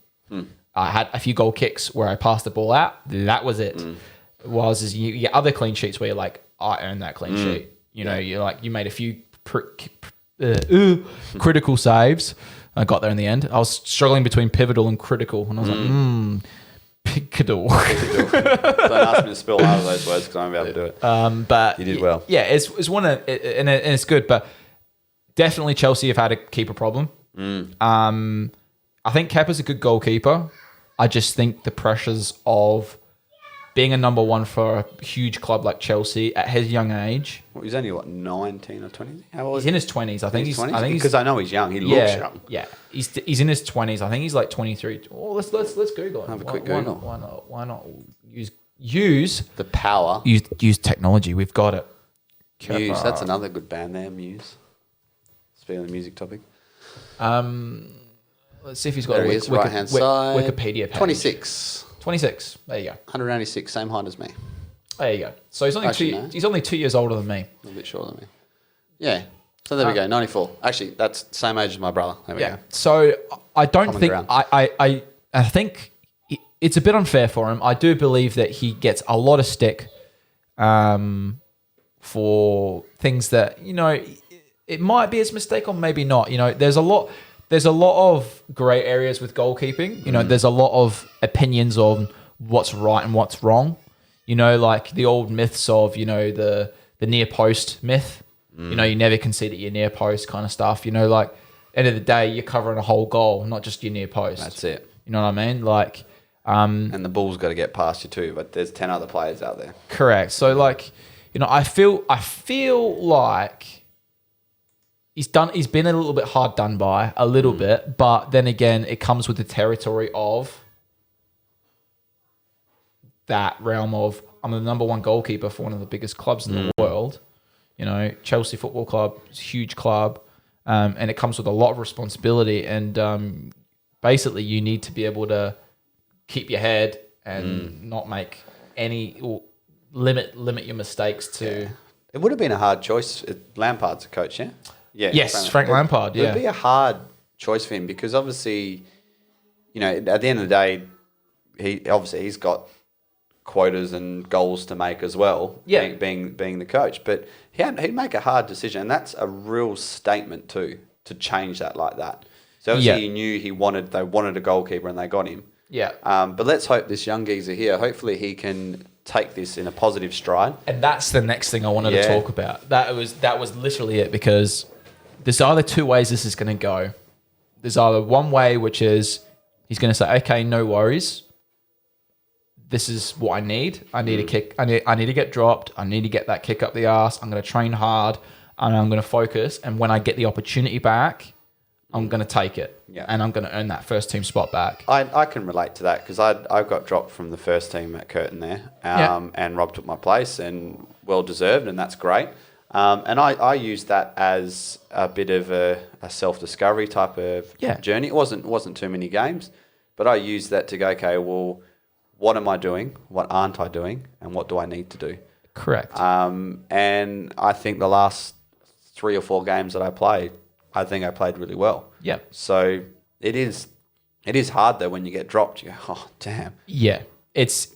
B: I had a few goal kicks where I passed the ball out. That was it. Whilst you get other clean sheets where you're like, I earned that clean sheet. You're like, you made a few critical saves. I got there in the end. I was struggling between pivotal and critical. And I was like, pivotal.
A: Don't ask me to spell out of those words because I won't be able to do it.
B: But
A: you did well.
B: Yeah, it's one of, and it's good. But definitely Chelsea have had a keeper problem. I think Kepa's a good goalkeeper. I just think the pressures of being a number one for a huge club like Chelsea at his young age.
A: Well, he's only, 19 or 20? How old is
B: He's in his 20s. I think he's
A: 20s? Because I know he's young. He looks young.
B: Yeah. He's in his 20s. I think he's like 23. Oh, let's Google it.
A: Have a quick Google.
B: Why not use
A: the power.
B: Use technology. We've got it.
A: Muse. That's another good band there, Muse. Speaking of the music topic.
B: Let's see if he's got
A: there he is, right-hand side.
B: Wikipedia page.
A: 26.
B: 26. There you go.
A: 186, same height as me.
B: There you go. So he's only he's only 2 years older than me.
A: A little bit shorter than me. Yeah. So there we go. 94. Actually, that's the same age as my brother. There we go.
B: So I don't
A: Common
B: think
A: ground.
B: I think it's a bit unfair for him. I do believe that he gets a lot of stick for things that, it might be his mistake or maybe not. There's a lot of grey areas with goalkeeping. There's a lot of opinions on what's right and what's wrong. Like the old myths of, the near post myth. You never concede at your near post kind of stuff. Like end of the day, you're covering a whole goal, not just your near post.
A: That's it.
B: You know what I mean? Like,
A: and the ball's got to get past you too, but there's 10 other players out there.
B: Correct. So like, I feel like he's been a little bit hard done by, a little bit, but then again, it comes with the territory of that realm of, I'm the number one goalkeeper for one of the biggest clubs in the world. Chelsea Football Club is a huge club, and it comes with a lot of responsibility. And basically, you need to be able to keep your head and not make any or limit your mistakes to.
A: Yeah. It would have been a hard choice. Lampard's a coach, yeah. Yeah.
B: Yes, Frank Lampard. Yeah,
A: it would be a hard choice for him because obviously, at the end of the day, he's got quotas and goals to make as well. Yeah, being the coach, but he'd make a hard decision, and that's a real statement too to change that like that. So obviously he knew they wanted a goalkeeper and they got him.
B: Yeah.
A: But let's hope this young geezer here. Hopefully he can take this in a positive stride.
B: And that's the next thing I wanted to talk about. That was literally it, because there's either two ways this is going to go. There's either one way, which is he's going to say, okay, no worries. This is what I need. I need a kick. I need to get dropped. I need to get that kick up the arse. I'm going to train hard and I'm going to focus. And when I get the opportunity back, I'm going to take it. Yeah. And I'm going to earn that first team spot back.
A: I can relate to that because I got dropped from the first team at Curtin there, and Rob took my place, and well deserved, and that's great. And I used that as a bit of a self-discovery type of journey. It wasn't too many games, but I used that to go, okay, well, what am I doing? What aren't I doing? And what do I need to do?
B: Correct.
A: And I think the last 3 or 4 games that I played, I think I played really well.
B: Yeah.
A: So it is hard though when you get dropped. You go, oh damn.
B: Yeah. It's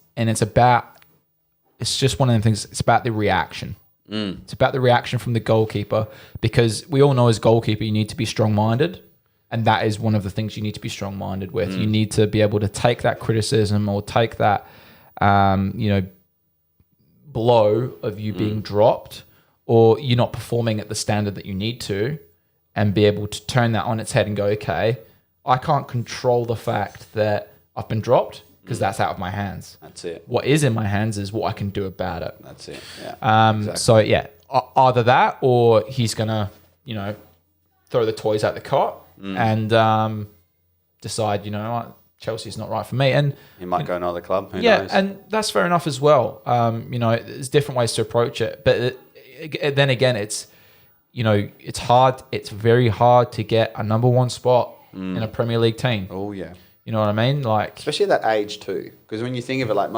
B: just one of the things. It's about the reaction. It's about the reaction from the goalkeeper, because we all know as goalkeeper you need to be strong-minded, and that is one of the things you need to be strong-minded with. You need to be able to take that criticism or take that, blow of you being dropped or you're not performing at the standard that you need to, and be able to turn that on its head and go, okay, I can't control the fact that I've been dropped because that's out of my hands.
A: That's it.
B: What is in my hands is what I can do about it.
A: That's it. Yeah. Exactly.
B: So yeah, either that or he's gonna, throw the toys at the cot and decide, Chelsea's not right for me, and
A: he might go another club. Who knows?
B: And that's fair enough as well. There's different ways to approach it, but then again, it's hard. It's very hard to get a number one spot in a Premier League team.
A: Oh yeah.
B: You know what I mean? Like,
A: especially at that age too, because when you think of it, like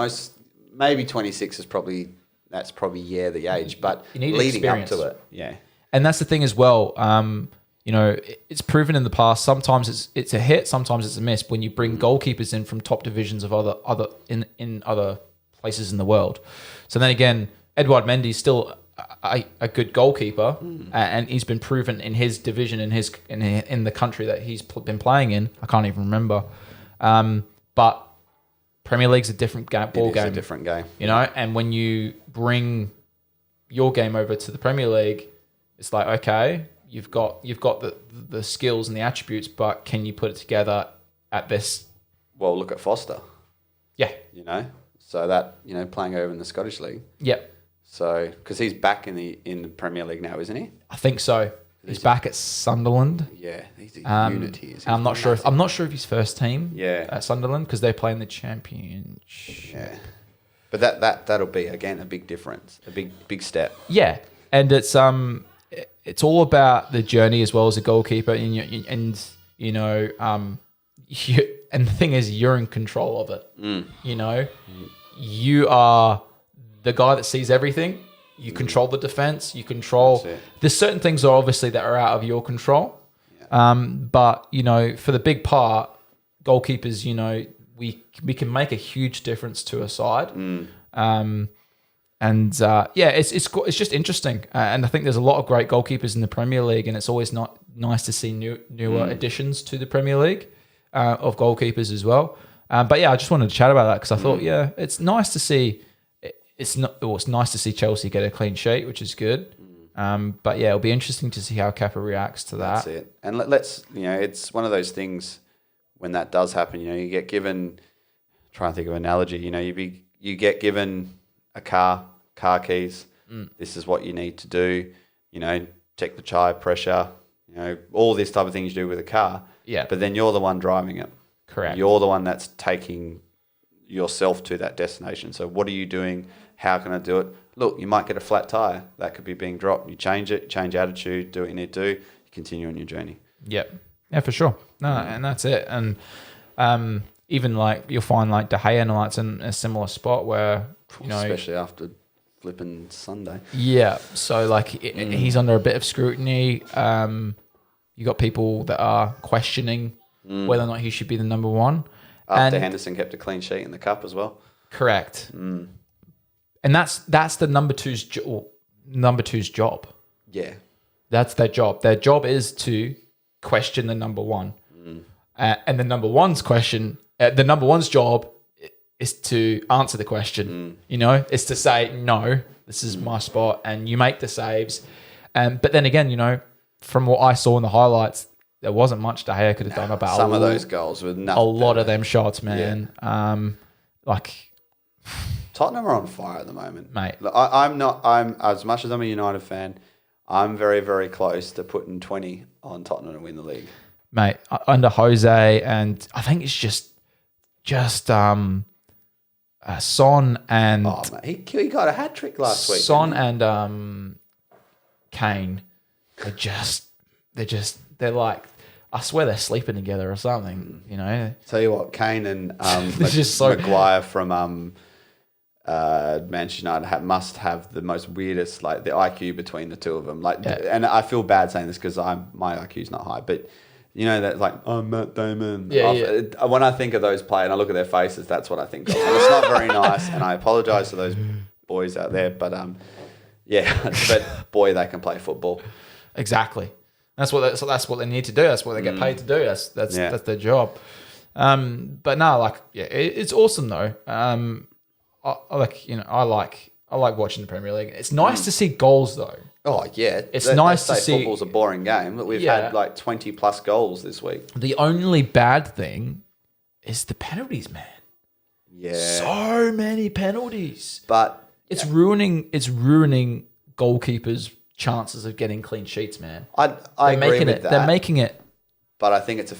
A: maybe 26 is probably the age, but
B: you need
A: leading
B: experience
A: up to it, yeah.
B: And that's the thing as well. It's proven in the past. Sometimes it's a hit, sometimes it's a miss. When you bring goalkeepers in from top divisions of in other places in the world. So then again, Edouard Mendy's still a good goalkeeper, and he's been proven in his division in the country that he's been playing in. I can't even remember. But Premier League's a different ball game.
A: It's a different game.
B: And when you bring your game over to the Premier League, it's like, okay, you've got the skills and the attributes, but can you put it together at this
A: well, look at Foster.
B: Yeah.
A: You know, so that playing over in the Scottish League.
B: Yep.
A: So because he's back in the Premier League now, isn't he?
B: I think so. He's back at Sunderland.
A: Yeah, he's a unit. He is.
B: I'm not sure. I'm not sure if he's first team.
A: Yeah.
B: At Sunderland because they're playing the Championship.
A: Yeah. But that'll be again a big difference, a big step.
B: Yeah, and it's all about the journey as well as a goalkeeper, and the thing is you're in control of it. You are the guy that sees everything. You control the defense. You control. There's certain things obviously that are out of your control. Yeah. But for the big part, goalkeepers, we can make a huge difference to a side. It's just interesting. And I think there's a lot of great goalkeepers in the Premier League, and it's always not nice to see newer additions to the Premier League of goalkeepers as well. But yeah, I just wanted to chat about that because I thought, it's nice to see. It's nice to see Chelsea get a clean sheet, which is good. But yeah, it'll be interesting to see how Kappa reacts to that.
A: That's it. And let's it's one of those things when that does happen. You get given. Try and think of an analogy. You get given a car keys. This is what you need to do. Check the tire pressure. All this type of things you do with a car.
B: Yeah.
A: But then you're the one driving it.
B: Correct.
A: You're the one that's taking yourself to that destination. So what are you doing? How can I do it? Look, you might get a flat tire. That could be being dropped. You change it, change attitude, do what you need to do. You continue on your journey.
B: Yep. Yeah, for sure. No, and that's it. And even like you'll find like De Gea and all that's in a similar spot where,
A: especially after flipping Sunday.
B: Yeah. So like he's under a bit of scrutiny. You got people that are questioning whether or not he should be the number one.
A: After Henderson kept a clean sheet in the cup as well.
B: Correct. And that's the number two's job. Yeah. That's their job. Their job is to question the number one. And the number one's job is to answer the question. It's to say, no, this is my spot and you make the saves. But then again, from what I saw in the highlights, there wasn't much De Gea could have done about
A: some of those goals were nothing.
B: A lot of them shots, man.
A: Yeah. Tottenham are on fire at the moment,
B: mate.
A: I'm as much as I'm a United fan, I'm very, very close to putting 20 on Tottenham to win the league,
B: mate. Under Jose, and I think it's just Son and
A: mate, he got a hat trick last week.
B: Son and Kane, they're like, I swear they're sleeping together or something,
A: Tell you what, Kane and
B: just
A: Maguire from Manchester United must have the most weirdest, like the IQ between the two of them. And I feel bad saying this because my IQ's not high, but that like, Matt Damon. Yeah. When I think of those players and I look at their faces, that's what I think of. And it's not very nice, and I apologise to those boys out there, but but boy, they can play football.
B: Exactly. That's what they need to do. That's what they get paid to do. That's their job. But no, it's awesome though. I like watching the Premier League. It's nice to see goals though.
A: Oh yeah,
B: it's nice to see.
A: Football's a boring game, but we've had like 20 plus goals this week.
B: The only bad thing is the penalties, man.
A: Yeah,
B: so many penalties.
A: But
B: it's ruining goalkeepers' chances of getting clean sheets, man.
A: I agree with that.
B: They're making it.
A: But I think it's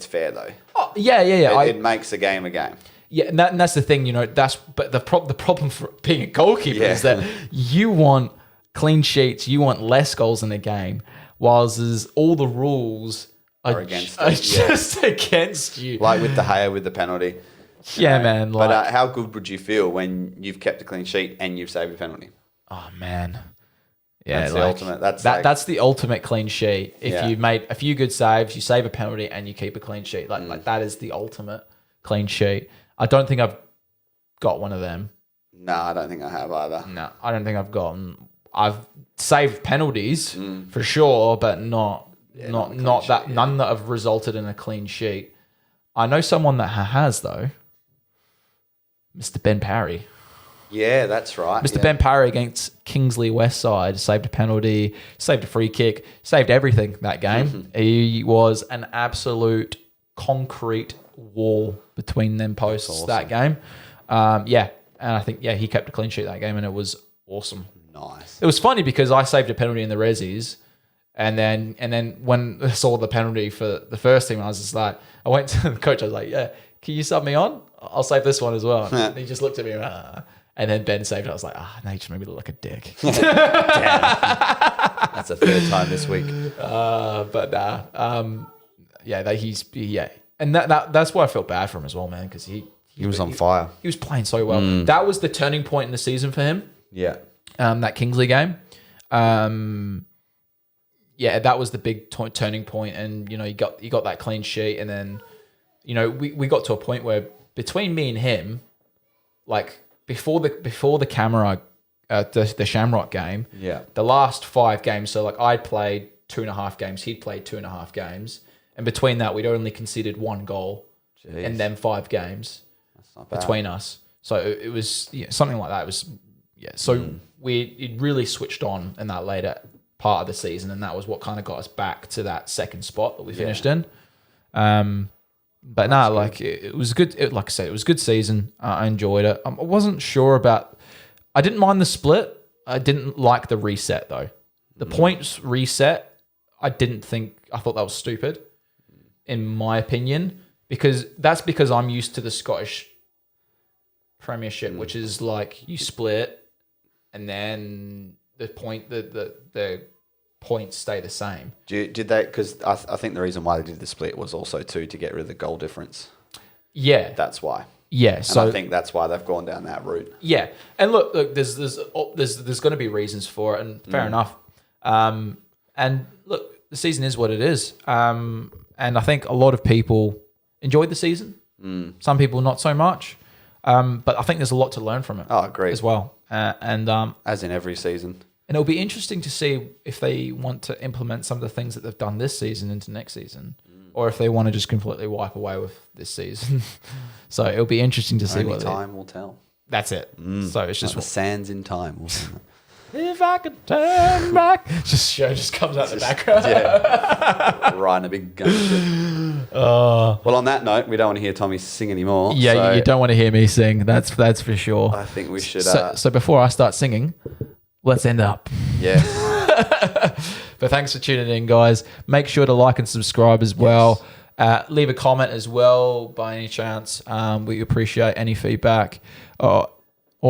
A: fair though.
B: Oh yeah.
A: It makes a game a game.
B: Yeah, and that's the thing, but the problem for being a goalkeeper is that you want clean sheets, you want less goals in a game, whilst all the rules are just against you.
A: Like with De Gea with the penalty.
B: Yeah, man.
A: But how good would you feel when you've kept a clean sheet and you've saved a penalty?
B: Oh man. Yeah,
A: that's the ultimate.
B: That's the ultimate clean sheet. If you've made a few good saves, you save a penalty, and you keep a clean sheet, like that is the ultimate clean sheet. I don't think I've got one of them.
A: No, I don't think I have either.
B: No, I don't think I've gotten. I've saved penalties for sure, but not that. None that have resulted in a clean sheet. I know someone that has though. Mr. Ben Parry.
A: Yeah, that's right.
B: Mr. Ben Parry against Kingsley Westside saved a penalty, saved a free kick, saved everything that game. He was an absolute concrete wall between them posts
A: awesome.
B: that game. And I think he kept a clean sheet that game, and it was awesome.
A: Nice.
B: It was funny because I saved a penalty in the resis, and then when I saw the penalty for the first team, I was just like, I went to the coach. I was like, "Yeah, can you sub me on? I'll save this one as well." And he just looked at me, and then Ben saved it. I was like, "Ah, no, you just made me look like a dick."
A: Damn. That's a third time this week.
B: And that's why I felt bad for him as well, man, because he
A: was on fire.
B: He was playing so well. That was the turning point in the season for him.
A: Yeah.
B: That Kingsley game. That was the big turning point, and you got that clean sheet, and then we got to a point where between me and him, like before the camera, the Shamrock game, the last 5 games. So like I'd played 2.5 games, he'd played 2.5 games, and between that we'd only conceded 1 goal, and then 5 games between us. So it was something like that. It was it really switched on in that later part of the season, and that was what kind of got us back to that second spot that we finished in. But no, like it was good. Like I said, it was a good season. I enjoyed it. I wasn't sure about. I didn't mind the split. I didn't like the reset though. The points reset. I thought that was stupid, in my opinion, because I'm used to the Scottish Premiership, which is like you split, and then the points stay the same.
A: Did they? Because I think the reason why they did the split was also to get rid of the goal difference.
B: Yeah,
A: that's why.
B: Yeah,
A: and I think that's why they've gone down that route.
B: Yeah, and look, there's going to be reasons for it, and fair enough. And look, the season is what it is. And I think a lot of people enjoyed the season. Some people not so much. But I think there's a lot to learn from it.
A: Oh, agreed.
B: As well.
A: As in every season.
B: And it'll be interesting to see if they want to implement some of the things that they've done this season into next season, or if they want to just completely wipe away with this season. So it'll be interesting to see
A: Only
B: what
A: time will tell.
B: That's it. So it's just
A: like the sands in time.
B: If I could turn back, just comes out the background.
A: Riding a big gun. Well, on that note, we don't want to hear Tommy sing anymore.
B: Yeah,
A: so
B: you don't want to hear me sing. That's for sure.
A: I think we should.
B: So before I start singing, let's end up.
A: Yeah.
B: But thanks for tuning in, guys. Make sure to like and subscribe as well. Leave a comment as well, by any chance. We appreciate any feedback or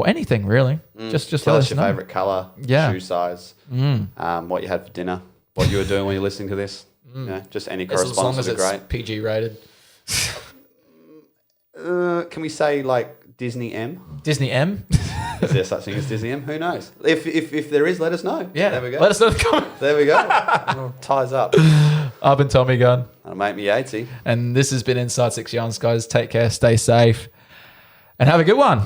B: anything really. Just
A: tell
B: let
A: us
B: us
A: your
B: know.
A: favorite color, shoe size, what you had for dinner, what you were doing when you're listening to this. Just any correspondence would be great.
B: As long as it's PG rated.
A: Can we say like Disney M?
B: Disney M?
A: Is there such thing as Disney M? Who knows? If there is, let us know.
B: Yeah,
A: there we go.
B: Let us know in the comments.
A: There we go. Ties up.
B: I've been Tommy Gun.
A: And mate, me Yatesy.
B: And this has been Inside 6 Yarns, guys. Take care, stay safe, and have a good one.